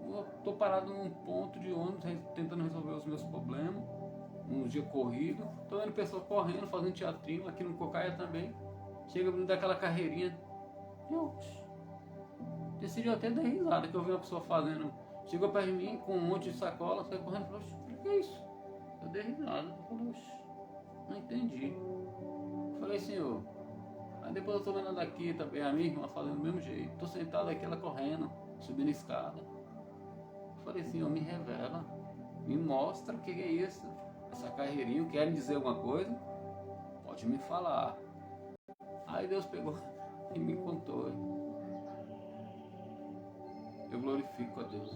eu tô parado num ponto de ônibus tentando resolver os meus problemas, um dia corrido, tô vendo pessoa correndo, fazendo teatrinho, aqui no Cocaia também. Chega a me dar aquela carreirinha. Eu decidi até dar risada, que eu vi uma pessoa fazendo. Chegou perto de mim com um monte de sacola, saiu correndo e falou, o que é isso? Eu dei risada. Eu falei, oxi, não entendi. Eu falei, senhor. Aí depois eu tô vendo daqui também, a minha irmã fazendo do mesmo jeito. Tô sentado aqui, ela correndo, subindo a escada. Eu falei, senhor, me revela, me mostra o que é isso. Essa carreirinha, querem dizer alguma coisa? Pode me falar. Aí Deus pegou e me contou. Eu glorifico a Deus,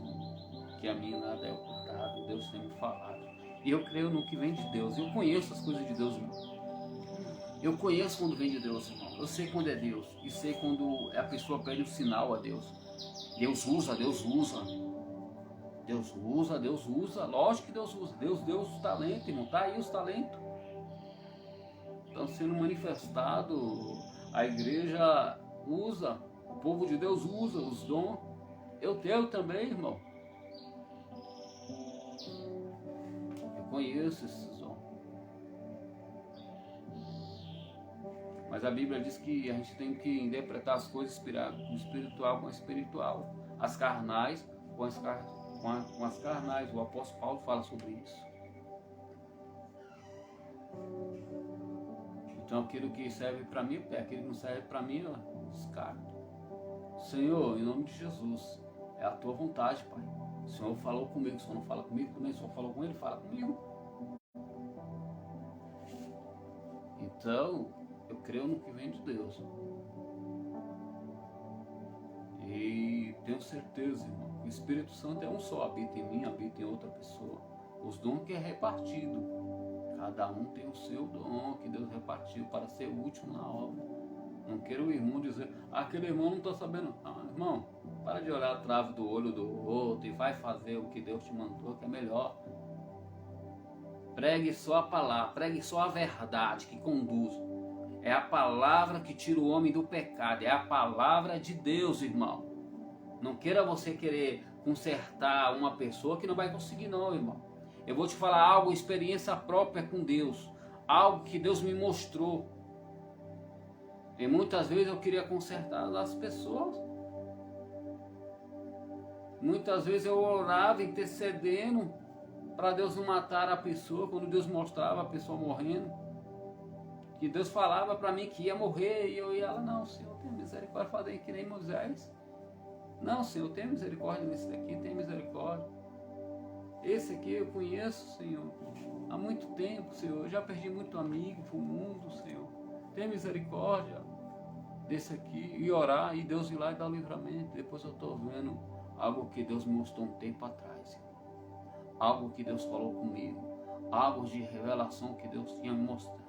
que a mim nada é ocultado, Deus tem me falado. E eu creio no que vem de Deus. Eu conheço as coisas de Deus, irmão. Eu conheço quando vem de Deus, irmão. Eu sei quando é Deus. E sei quando a pessoa pede um sinal a Deus. Deus usa, Deus usa. Deus usa, Deus usa. Lógico que Deus usa. Deus deu os talentos, irmão. Tá aí os talentos. Estão sendo manifestados. A igreja usa. O povo de Deus usa os dons. Eu tenho também, irmão. Eu conheço esses dons. Mas a Bíblia diz que a gente tem que interpretar as coisas espiritual com a espiritual. As carnais com as carnais. O apóstolo Paulo fala sobre isso. Então aquilo que serve para mim, aquilo que não serve para mim, eu descarto. Senhor, em nome de Jesus, é a tua vontade, Pai. O Senhor falou comigo, o Senhor não fala comigo, também o Senhor falou com ele, fala comigo. Então, eu creio no que vem de Deus. E tenho certeza, irmão, que o Espírito Santo é um só, habita em mim, habita em outra pessoa. Os dons que é repartido, cada um tem o seu dom que Deus repartiu para ser útil na obra. Não quero o irmão dizer, aquele irmão não está sabendo. Não, irmão, para de olhar a trave do olho do outro e vai fazer o que Deus te mandou, que é melhor. Pregue só a palavra, pregue só a verdade que conduz. É a palavra que tira o homem do pecado, é a palavra de Deus, irmão. Não queira você querer consertar uma pessoa que não vai conseguir não, irmão. Eu vou te falar algo, experiência própria com Deus, algo que Deus me mostrou. E muitas vezes eu queria consertar as pessoas. Muitas vezes eu orava intercedendo para Deus não matar a pessoa, quando Deus mostrava a pessoa morrendo. Que Deus falava para mim que ia morrer e eu ia lá, não, Senhor, tem misericórdia, fazer que nem Moisés. Não, Senhor, tem misericórdia nesse daqui, tem misericórdia. Esse aqui eu conheço, Senhor, há muito tempo, Senhor. Eu já perdi muito amigo pro mundo, Senhor. Tem misericórdia desse aqui. E orar, e Deus ir lá e dar o livramento. Depois eu estou vendo algo que Deus me mostrou um tempo atrás, Senhor. Algo que Deus falou comigo. Algo de revelação que Deus tinha me mostrado.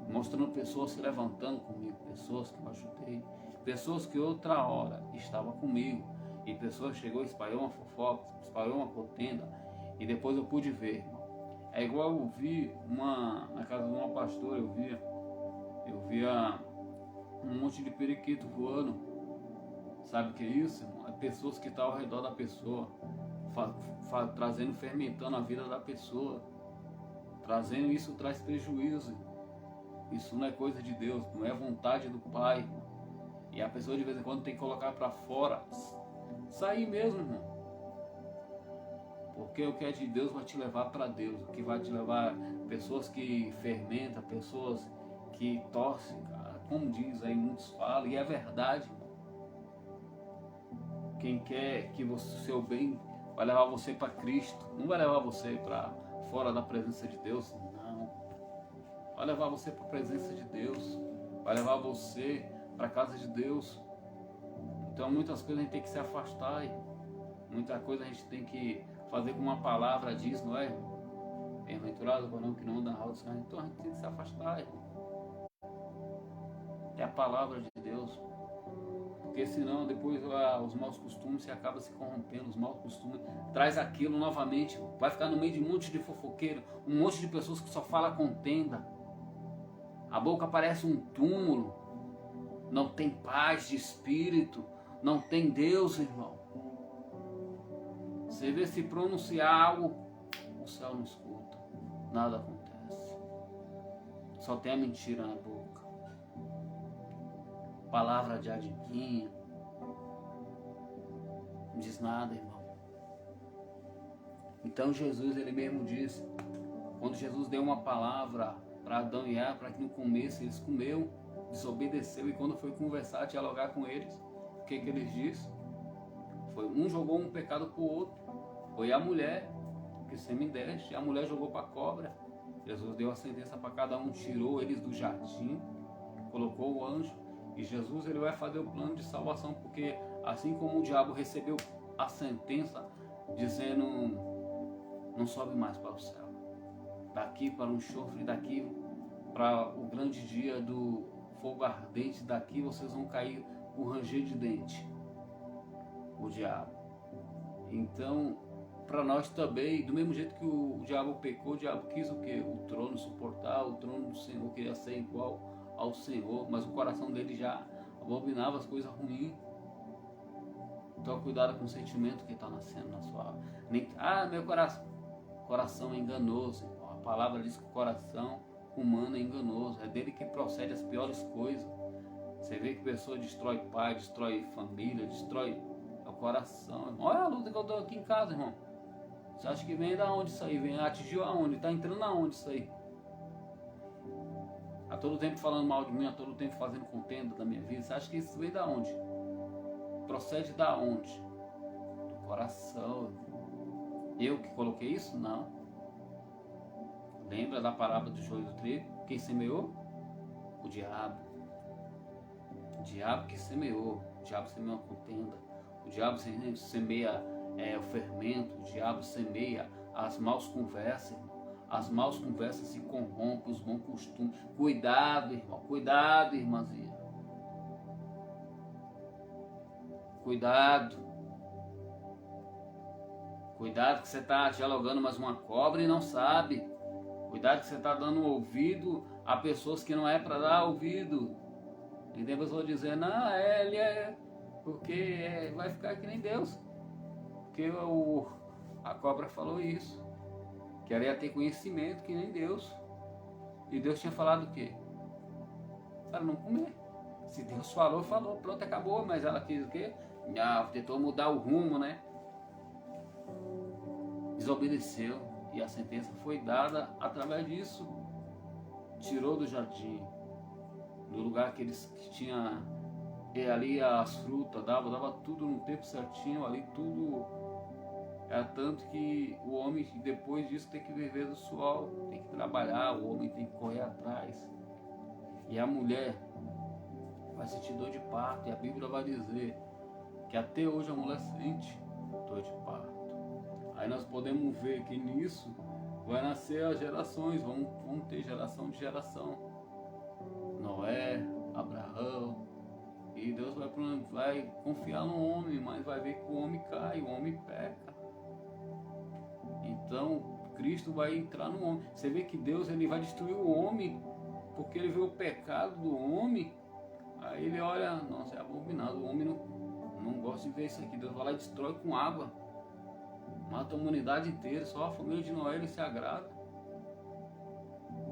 Mostrando pessoas se levantando comigo. Pessoas que eu ajudei. Pessoas que outra hora estavam comigo. E pessoas chegou e espalhou uma fofoca, espalhou uma contenda. E depois eu pude ver, irmão. É igual eu vi na casa de uma pastora, eu via um monte de periquito voando. Sabe o que é isso, irmão? É pessoas que estão ao redor da pessoa, trazendo, fermentando a vida da pessoa. Trazendo isso, traz prejuízo. Isso não é coisa de Deus, não é vontade do Pai. E a pessoa de vez em quando tem que colocar para fora. Sair mesmo, irmão. Porque o que é de Deus vai te levar para Deus. O que vai te levar, pessoas que fermentam, pessoas que torcem, cara. Como diz aí, muitos falam, e é verdade. Quem quer que o seu bem vai levar você para Cristo, não vai levar você para fora da presença de Deus, não. Vai levar você para a presença de Deus, vai levar você para a casa de Deus. Então muitas coisas a gente tem que se afastar, muita coisa a gente tem que fazer como a palavra diz, não é? Bem-aventurado o varão que não anda na roda dos caminhos. Então a gente tem que se afastar, irmão. É a palavra de Deus. Porque senão depois os maus costumes se acabam se corrompendo, os maus costumes traz aquilo novamente, vai ficar no meio de um monte de fofoqueiro, um monte de pessoas que só falam contenda. A boca parece um túmulo, não tem paz de espírito, não tem Deus, irmão. Você vê se pronunciar algo, o céu não escuta, nada acontece. Só tem a mentira na boca. Palavra de adivinha. Não diz nada, irmão. Então Jesus, ele mesmo disse, quando Jesus deu uma palavra para Adão e Eva, para que não comesse, eles comeu, desobedeceu, e quando foi conversar, dialogar com eles, o que eles disseram? Foi, um jogou um pecado para o outro, foi a mulher, que você me deste, a mulher jogou para a cobra. Jesus deu a sentença para cada um, tirou eles do jardim, colocou o anjo, e Jesus, ele vai fazer o plano de salvação, porque assim como o diabo recebeu a sentença, dizendo, não sobe mais para o céu, daqui para o enxofre, daqui para o grande dia do fogo ardente, daqui vocês vão cair com ranger de dente, o diabo. Então, para nós também, do mesmo jeito que o diabo pecou, o diabo quis o quê? O trono suportar, o trono do Senhor queria ser igual ao Senhor, mas o coração dele já abominava as coisas ruins. Então, cuidado com o sentimento que está nascendo na sua alma. Meu coração é enganoso. A palavra diz que o coração humano é enganoso, é dele que procede as piores coisas. Você vê que a pessoa destrói pai, destrói família, destrói o coração, irmão. Olha a luta que eu estou aqui em casa, irmão. Você acha que vem da onde isso aí? Vem, atingiu aonde? Está entrando aonde isso aí? A todo tempo falando mal de mim, a todo tempo fazendo contenda da minha vida. Você acha que isso vem da onde? Procede da onde? Do coração. Eu que coloquei isso? Não. Lembra da parábola do joio e do trigo? Quem semeou? O diabo. O diabo que semeou. O diabo semeia uma contenda. O diabo semeia o fermento. O diabo semeia as maus conversas, irmão. As maus conversas se corrompem, os bons costumes. Cuidado, irmão. Cuidado, irmãzinha. Cuidado. Cuidado que você está dialogando mais uma cobra e não sabe. Cuidado que você está dando ouvido a pessoas que não é para dar ouvido. E depois eu vou dizer, não, ele é... Porque vai ficar que nem Deus. Porque a cobra falou isso. Que ela ia ter conhecimento que nem Deus. E Deus tinha falado o quê? Para não comer. Se Deus falou, falou. Pronto, acabou. Mas ela quis o quê? Tentou mudar o rumo, né? Desobedeceu. E a sentença foi dada através disso. Tirou do jardim. Do lugar que eles tinham ali as frutas, dava tudo no tempo certinho, ali tudo. É tanto que o homem, depois disso, tem que viver do suor, tem que trabalhar, o homem tem que correr atrás. E a mulher vai sentir dor de parto, e a Bíblia vai dizer que até hoje a mulher sente dor de parto. Aí nós podemos ver que nisso vai nascer as gerações, vamos ter geração de geração. Noé, Abraão, e Deus vai confiar no homem, mas vai ver que o homem cai, o homem peca. Então Cristo vai entrar no homem. Você vê que Deus, ele vai destruir o homem, porque ele vê o pecado do homem. Aí ele olha, nossa, é abominado, o homem não gosta de ver isso aqui. Deus vai lá e destrói com água, mata a humanidade inteira, só a família de Noé ele se agrada.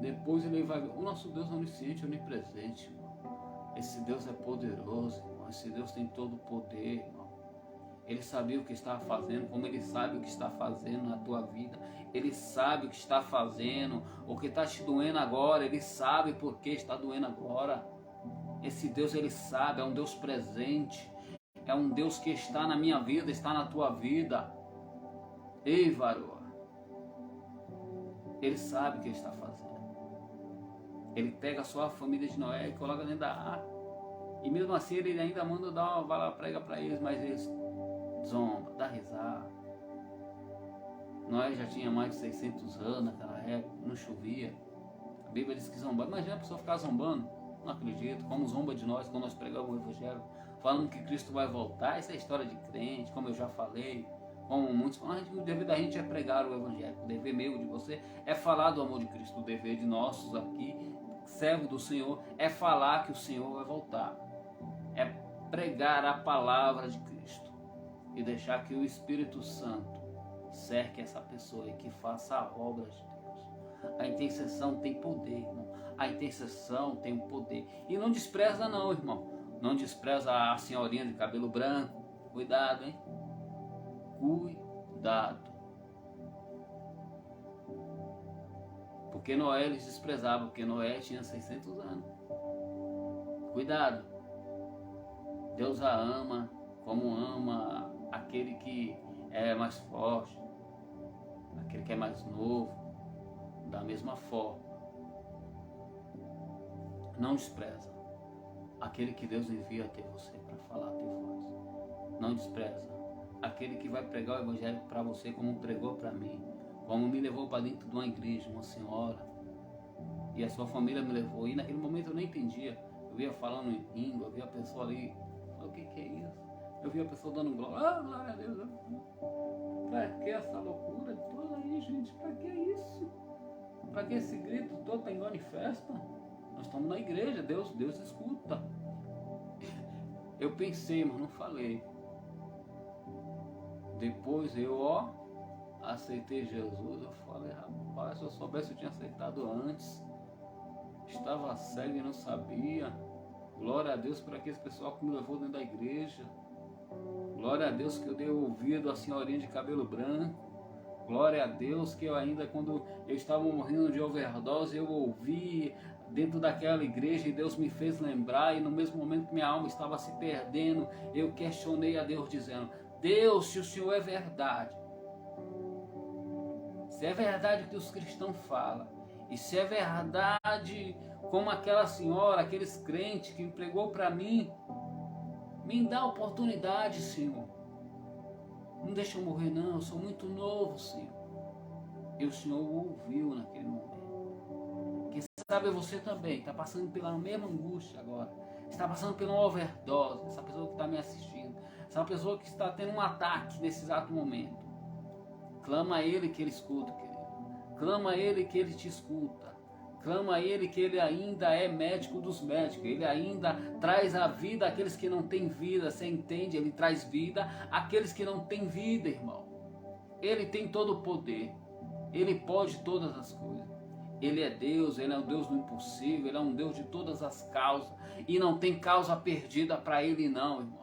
Depois ele vai ver, o nosso Deus é onisciente, onipresente, irmão. Esse Deus é poderoso, irmão. Esse Deus tem todo o poder, irmão. Ele sabia o que estava fazendo, como ele sabe o que está fazendo na tua vida. Ele sabe o que está fazendo, o que está te doendo agora. Ele sabe por que está doendo agora. Esse Deus, ele sabe, é um Deus presente. É um Deus que está na minha vida, está na tua vida. Ei, varoa. Ele sabe o que ele está fazendo. Ele pega só a família de Noé e coloca dentro da arca. E mesmo assim ele ainda manda dar uma bala prega para eles, mas eles zombam, dá risada. Noé já tinha mais de 600 anos naquela época, não chovia. A Bíblia diz que zombava. Imagina a pessoa ficar zombando. Não acredito, como zomba de nós quando nós pregamos o Evangelho, falando que Cristo vai voltar. Isso é história de crente, como eu já falei. Como muitos falam, o dever da gente é pregar o Evangelho. O dever meu, de você, é falar do amor de Cristo. O dever de nossos aqui, servo do Senhor, é falar que o Senhor vai voltar. é pregar a palavra de Cristo e deixar que o Espírito Santo cerque essa pessoa e que faça a obra de Deus. A intercessão tem poder, irmão. A intercessão tem poder. E não despreza não, irmão. Não despreza a senhorinha de cabelo branco. Cuidado, hein? Cuidado. Porque Noé eles desprezavam, porque Noé tinha 600 anos. Cuidado. Deus a ama como ama aquele que é mais forte, aquele que é mais novo, da mesma forma. Não despreza aquele que Deus envia até você para falar até voz. Não despreza aquele que vai pregar o evangelho para você como pregou para mim, como me levou para dentro de uma igreja, uma senhora, e a sua família me levou. E naquele momento eu nem entendia. Eu via falando em língua, eu via a pessoa ali, o que é isso? Eu via a pessoa dando glória, glória a Deus. Pra que essa loucura toda aí, gente? Pra que isso? Pra que esse grito todo? Tá igual em festa? Nós estamos na igreja, Deus escuta. Eu pensei, mas não falei. Depois eu, aceitei Jesus. Eu falei, rapaz, se eu soubesse eu tinha aceitado antes. Estava cego e não sabia. Glória a Deus por aquele pessoal que me levou dentro da igreja. Glória a Deus que eu dei ouvido à senhorinha de cabelo branco. Glória a Deus que eu ainda, quando eu estava morrendo de overdose, eu ouvi dentro daquela igreja e Deus me fez lembrar. E no mesmo momento que minha alma estava se perdendo, eu questionei a Deus dizendo, Deus, se o Senhor é verdade, se é verdade o que os cristãos falam, e se é verdade como aquela senhora, aqueles crentes que pregou para mim, me dá oportunidade, Senhor. Não deixa eu morrer não, eu sou muito novo, Senhor. E o Senhor ouviu naquele momento. Quem sabe você também está passando pela mesma angústia agora. Está passando por uma overdose. Essa pessoa que está me assistindo. Essa pessoa que está tendo um ataque nesse exato momento. Clama a Ele que Ele escuta, querido. Clama a Ele que Ele te escuta. Clama a Ele que Ele ainda é médico dos médicos. Ele ainda traz a vida àqueles que não têm vida. Você entende? Ele traz vida àqueles que não têm vida, irmão. Ele tem todo o poder. Ele pode todas as coisas. Ele é Deus, Ele é um Deus do impossível. Ele é um Deus de todas as causas. E não tem causa perdida para Ele não, irmão.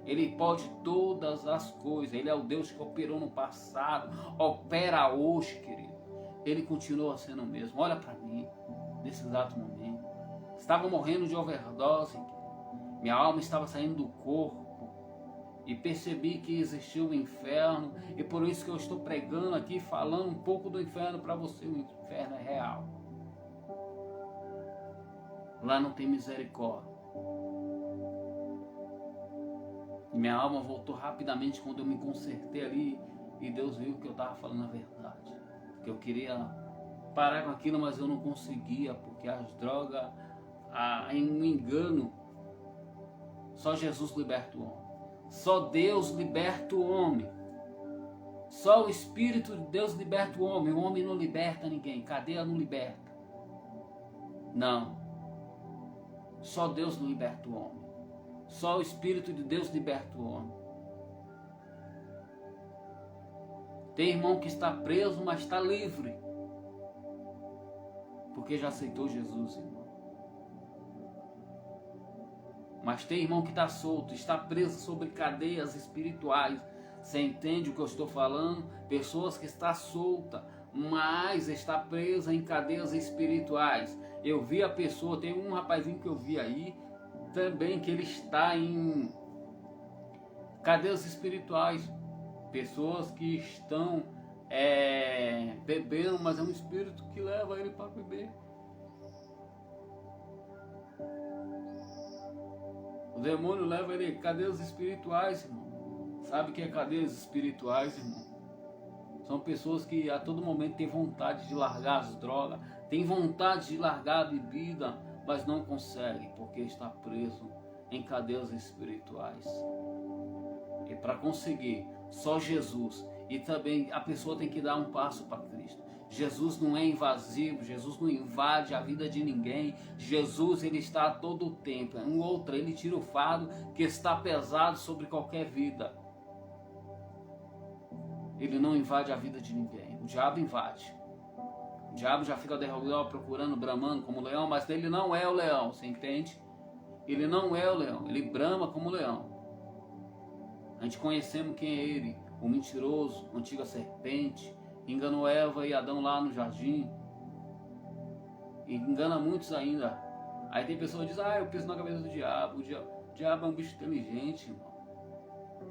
Ele pode todas as coisas. Ele é o Deus que operou no passado. Opera hoje, querido. Ele continua sendo o mesmo. Olha para mim, nesse exato momento. Estava morrendo de overdose. Minha alma estava saindo do corpo. E percebi que existia o inferno. E por isso que eu estou pregando aqui, falando um pouco do inferno para você. O inferno é real. Lá não tem misericórdia. E minha alma voltou rapidamente quando eu me consertei ali. E Deus viu que eu estava falando a verdade. Que eu queria parar com aquilo, mas eu não conseguia, porque as drogas, um engano, só Jesus liberta o homem. Só Deus liberta o homem. Só o Espírito de Deus liberta o homem não liberta ninguém, cadeia não liberta. Não. Só Deus não liberta o homem. Só o Espírito de Deus liberta o homem. Tem irmão que está preso, mas está livre. Porque já aceitou Jesus, irmão. Mas tem irmão que está solto, está preso sobre cadeias espirituais. Você entende o que eu estou falando? Pessoas que estão soltas, mas está presa em cadeias espirituais. Eu vi a pessoa, tem um rapazinho que eu vi aí, também que ele está em cadeias espirituais. Pessoas que estão bebendo, mas é um espírito que leva ele para beber. O demônio leva ele a cadeias espirituais, irmão. Sabe o que é cadeias espirituais, irmão? São pessoas que a todo momento têm vontade de largar as drogas, têm vontade de largar a bebida, mas não conseguem, porque está preso em cadeias espirituais. E para conseguir, só Jesus. E também a pessoa tem que dar um passo para Cristo. Jesus não é invasivo, Jesus não invade a vida de ninguém. Jesus, ele está a todo o tempo. Ele tira o fardo que está pesado sobre qualquer vida. Ele não invade a vida de ninguém. O diabo invade. O diabo já fica derrubando, procurando, bramando como leão, mas ele não é o leão, você entende? Ele não é o leão, ele brama como leão. A gente conhecemos quem é ele, o mentiroso, a antiga serpente, enganou Eva e Adão lá no jardim, e engana muitos ainda. Aí tem pessoas que dizem, eu piso na cabeça do diabo. O diabo é um bicho inteligente, irmão.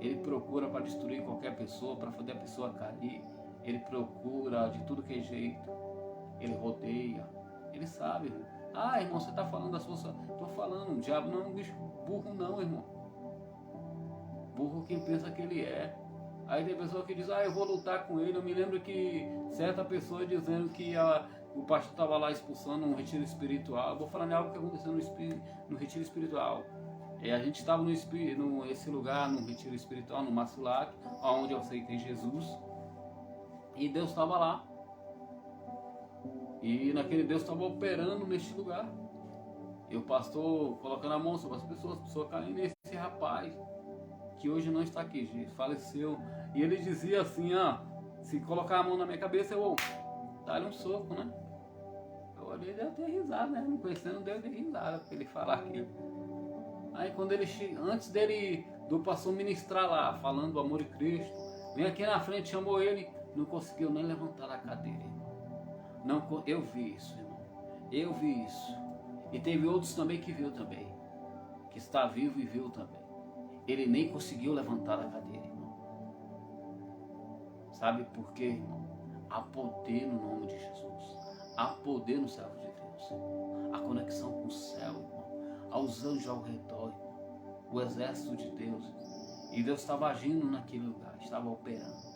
Ele procura para destruir qualquer pessoa, para fazer a pessoa cair. Ele procura de tudo que é jeito. Ele rodeia. Ele sabe, irmão. Irmão, você está falando das forças. Estou falando, o diabo não é um bicho burro não, irmão. Burro quem pensa que ele é. Aí tem pessoa que diz, eu vou lutar com ele. Eu me lembro que certa pessoa dizendo que o pastor estava lá expulsando um retiro espiritual. Eu vou falar de algo que aconteceu no retiro espiritual. A gente estava nesse lugar, no retiro espiritual, no Macilac, onde eu aceitei Jesus. E Deus estava lá. E naquele Deus estava operando neste lugar. E o pastor colocando a mão sobre as pessoas caindo nesse rapaz, que hoje não está aqui, gente, faleceu. E ele dizia assim, se colocar a mão na minha cabeça, eu vou dar-lhe um soco, né? Eu olhei e deu até risada, né? Não conhecendo, deu até risada para ele falar aquilo. Aí quando ele antes do pastor ministrar lá, falando do amor de Cristo, vem aqui na frente, chamou ele, não conseguiu nem levantar da cadeira, irmão. Não, eu vi isso, irmão. Eu vi isso. E teve outros também que viu também. Que está vivo e viu também. Ele nem conseguiu levantar da cadeira, irmão. Sabe por quê, irmão? Há poder no nome de Jesus. Há poder no servo de Deus. A conexão com o céu, irmão. Aos anjos ao redor, irmão. O exército de Deus. E Deus estava agindo naquele lugar, estava operando.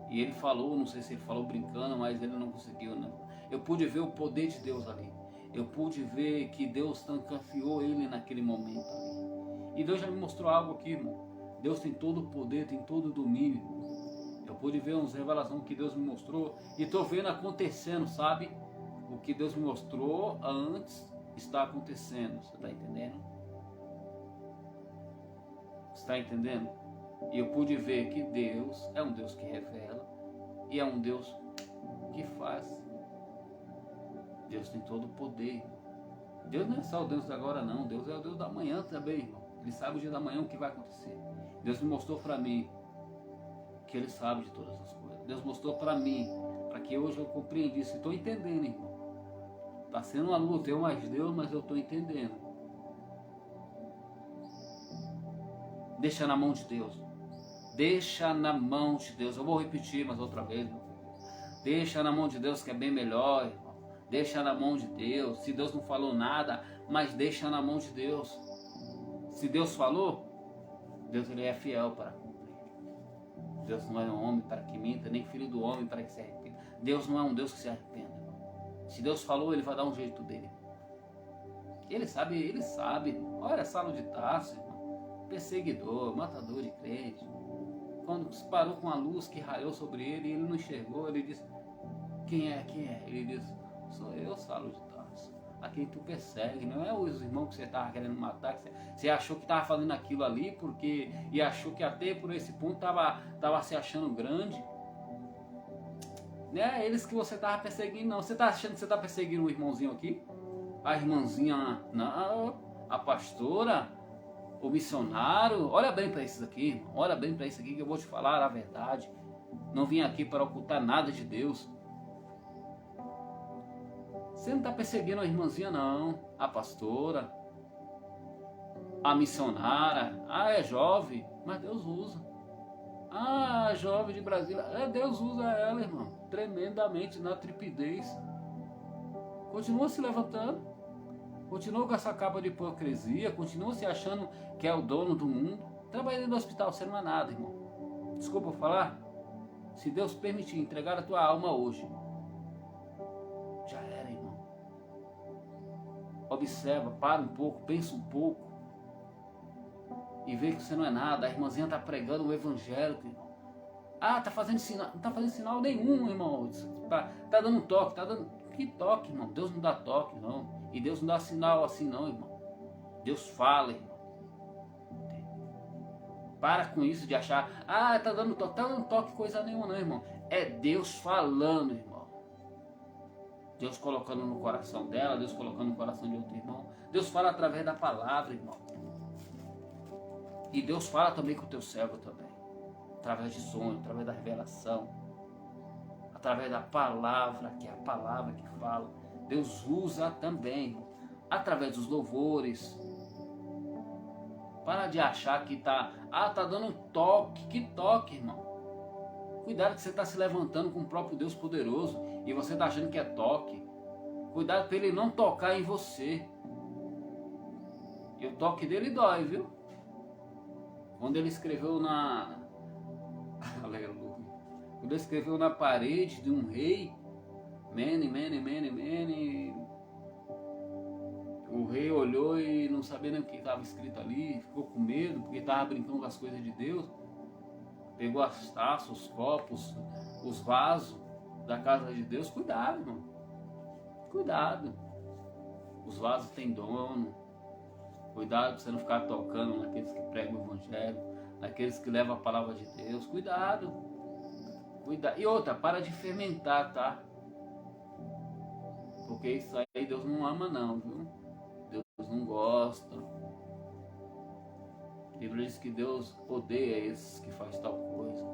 E ele falou, não sei se ele falou brincando, mas ele não conseguiu, né? Eu pude ver o poder de Deus ali. Eu pude ver que Deus trancafiou ele naquele momento ali. E Deus já me mostrou algo aqui, irmão. Deus tem todo o poder, tem todo o domínio. Eu pude ver umas revelações que Deus me mostrou. E estou vendo acontecendo, sabe? O que Deus me mostrou antes está acontecendo. Você está entendendo? Você está entendendo? E eu pude ver que Deus é um Deus que revela e é um Deus que faz. Deus tem todo o poder. Deus não é só o Deus da agora não, Deus é o Deus da manhã também, irmão. Ele sabe o dia da manhã o que vai acontecer. Deus me mostrou para mim que Ele sabe de todas as coisas. Deus mostrou para mim, para que hoje eu compreendisse. Estou entendendo, irmão. Está sendo uma luta, eu mais Deus, mas eu estou entendendo. Deixa na mão de Deus. Deixa na mão de Deus. Eu vou repetir mais outra vez, meu filho. Deixa na mão de Deus que é bem melhor, irmão. Deixa na mão de Deus. Se Deus não falou nada, mas deixa na mão de Deus. Se Deus falou, Deus ele é fiel para cumprir. Deus não é um homem para que minta, nem filho do homem para que se arrependa. Deus não é um Deus que se arrependa, irmão. Se Deus falou, Ele vai dar um jeito dele. Ele sabe. Olha Saulo de Tarso, irmão. Perseguidor, matador de crente. Quando se parou com a luz que raiou sobre ele, ele não enxergou, ele disse, quem é? Ele disse, sou eu, Saulo de Tarso, a quem tu persegue, não é os irmãos que você estava querendo matar, que você achou que estava fazendo aquilo ali, e achou que até por esse ponto estava se achando grande, não é eles que você estava perseguindo, não. Você está achando que você está perseguindo o irmãozinho aqui? A irmãzinha, não, a pastora, o missionário. Olha bem para isso aqui, irmão. Olha bem para isso aqui que eu vou te falar a verdade. Não vim aqui para ocultar nada de Deus. Você não está perseguindo a irmãzinha, não. A pastora, a missionária. É jovem, mas Deus usa. Jovem de Brasília. Deus usa ela, irmão. Tremendamente, na trepidez. Continua se levantando. Continua com essa capa de hipocrisia. Continua se achando que é o dono do mundo. Trabalhando no hospital, você não é nada, irmão. Desculpa eu falar. Se Deus permitir entregar a tua alma hoje, já era, irmão. Observa, para um pouco, pensa um pouco. E vê que você não é nada. A irmãzinha está pregando o evangelho, irmão. Ah, tá fazendo sinal. Não tá fazendo sinal nenhum, irmão. Tá dando toque, tá dando. Que toque, irmão? Deus não dá toque, não. E Deus não dá sinal assim, não, irmão. Deus fala, irmão. Para com isso de achar, ah, tá dando toque, coisa nenhuma, não, irmão. É Deus falando, irmão. Deus colocando no coração dela, Deus colocando no coração de outro irmão. Deus fala através da palavra, irmão. E Deus fala também com o teu servo também. Através de sonho, através da revelação. Através da palavra, que é a palavra que fala. Deus usa também, irmão. Através dos louvores. Para de achar que tá dando toque. Que toque, irmão. Cuidado que você está se levantando com o próprio Deus poderoso e você está achando que é toque. Cuidado para ele não tocar em você. E o toque dele dói, viu? Quando ele escreveu na... Aleluia. Quando ele escreveu na parede de um rei, o rei olhou e não sabia nem o que estava escrito ali, ficou com medo, porque estava brincando com as coisas de Deus. Pegou as taças, os copos, os vasos da casa de Deus. Cuidado, irmão. Cuidado. Os vasos têm dono. Cuidado para você não ficar tocando naqueles que pregam o evangelho, naqueles que levam a palavra de Deus. Cuidado. Cuidado. E outra, para de fermentar, tá? Porque isso aí Deus não ama não, viu? Deus não gosta. A Bíblia diz que Deus odeia esses que fazem tal coisa.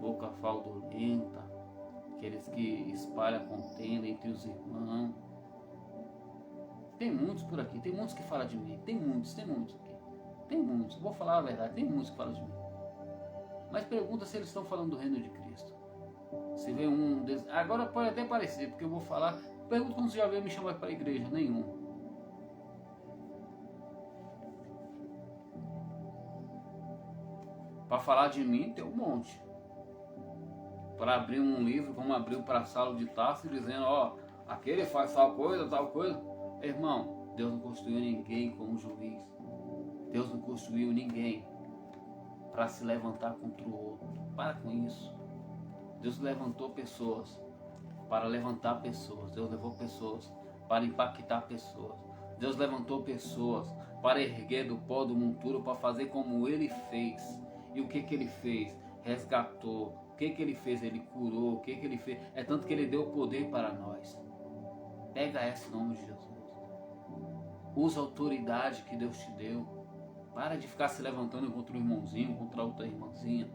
Boca fraudulenta, aqueles que espalham contenda entre os irmãos. Tem muitos por aqui, tem muitos que falam de mim, tem muitos aqui. Tem muitos, vou falar a verdade, tem muitos que falam de mim. Mas pergunta se eles estão falando do reino de Cristo. Se vê um deles, agora pode até parecer, porque eu vou falar, pergunta quando você já veio me chamar para a igreja, nenhum. Para falar de mim tem um monte. Para abrir um livro, como abriu para Saulo de Tarso, dizendo, ó, aquele faz tal coisa. Irmão, Deus não construiu ninguém como juiz. Deus não construiu ninguém para se levantar contra o outro. Para com isso. Deus levantou pessoas para levantar pessoas. Deus levou pessoas para impactar pessoas. Deus levantou pessoas para erguer do pó do monturo, para fazer como Ele fez. E o que Ele fez? Resgatou. O que Ele fez? Ele curou. O que Ele fez? É tanto que Ele deu poder para nós. Pega esse nome de Jesus. Usa a autoridade que Deus te deu. Para de ficar se levantando contra um irmãozinho, contra outra irmãzinha.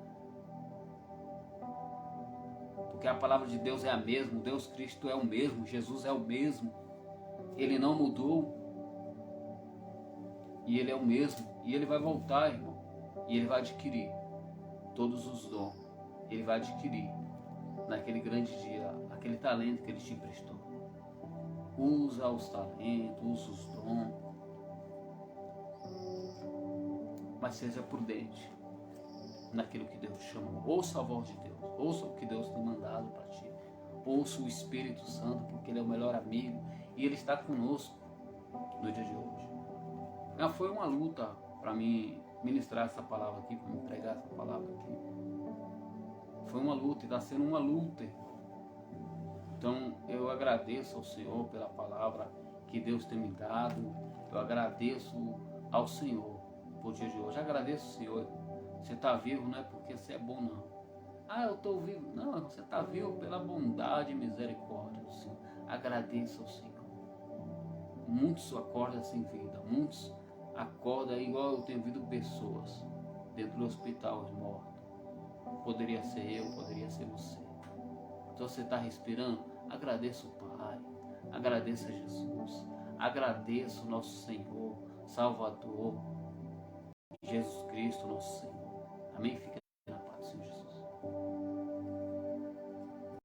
Porque a palavra de Deus é a mesma. Deus Cristo é o mesmo. Jesus é o mesmo. Ele não mudou. E Ele é o mesmo. E Ele vai voltar, irmão. E Ele vai adquirir todos os dons. Ele vai adquirir naquele grande dia aquele talento que Ele te emprestou. Usa os talentos, usa os dons. Mas seja prudente naquilo que Deus chamou. Ouça a voz de Deus. Ouça o que Deus tem mandado para ti. Ouça o Espírito Santo, porque Ele é o melhor amigo. E Ele está conosco no dia de hoje. Foi uma luta para mim ministrar essa palavra aqui, para me pregar essa palavra aqui. Foi uma luta e está sendo uma luta. Então eu agradeço ao Senhor pela palavra que Deus tem me dado. Eu agradeço ao Senhor por dia de hoje. Agradeço, Senhor. Você está vivo não é porque você é bom, não. Ah, eu estou vivo. Não, você está vivo pela bondade e misericórdia do Senhor. Agradeça ao Senhor. Muitos acordam sem vida. Muitos acordam igual eu tenho visto pessoas dentro do hospital mortos. Poderia ser eu, poderia ser você. Então você está respirando? Agradeça o Pai. Agradeça Jesus. Agradeça o nosso Senhor, Salvador, Jesus Cristo, nosso Senhor. Amém? Fica